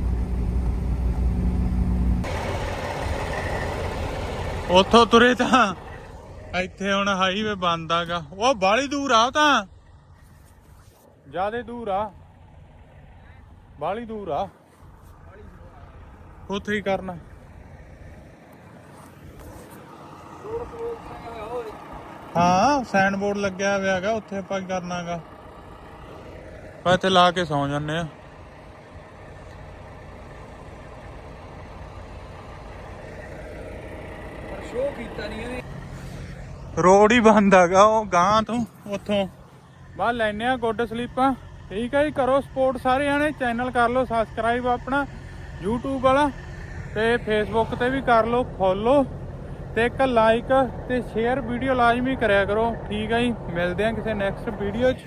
ਉੱਥੋਂ ਤੁਰੇ ਤਾਂ ਇੱਥੇ ਹੁਣ ਹਾਈਵੇ ਬੰਦ ਆਗਾ। ਉਹ ਬਾਹਲੀ ਦੂਰ ਆ, ਤਾਂ ਜਿਆਦੇ ਦੂਰ ਆ, ਬਾਹਲੀ ਦੂਰ ਆ। ਉੱਥੇ ਹੀ ਕਰਨਾ। ਹਾਂ ਸਾਈਨ ਬੋਰਡ ਲੱਗਿਆ ਹੋਇਆ ਹੈਗਾ ਉੱਥੇ, ਆਪਾਂ ਕੀ ਕਰਨਾਗਾ। ਆਪਾਂ ਇੱਥੇ ਲਾ ਕੇ ਸੌਂ ਜਾਂਦੇ ਆ। ਸ਼ੋਅ ਕੀਤਾ ਨਹੀਂ ਇਹਨੇ। ਰੋਡ ਹੀ ਬੰਦ ਹੈਗਾ ਉਹ ਗਾਂ ਤੋਂ। ਉੱਥੋਂ ਬਾਹਰ ਲੈਨੇ ਆ ਗੁੱਡ ਸਲੀਪਾਂ। ਠੀਕ ਹੈ ਜੀ, ਕਰੋ ਸਪੋਰਟ ਸਾਰੇ ਜਾਣੇ। ਚੈਨਲ ਕਰ ਲਓ ਸਬਸਕ੍ਰਾਈਬ ਆਪਣਾ YouTube ਵਾਲਾ, ਤੇ ਫੇਸਬੁੱਕ ਤੇ ਵੀ ਕਰ ਲਓ ਫੋਲੋ, ਤੇ ਇੱਕ ਲਾਈਕ ਤੇ ਸ਼ੇਅਰ ਵੀਡੀਓ ਲਾਜ਼ਮੀ ਕਰਿਆ ਕਰੋ। ਠੀਕ ਹੈ ਜੀ, ਮਿਲਦੇ ਆ ਕਿਸੇ ਨੈਕਸਟ ਵੀਡੀਓ 'ਚ।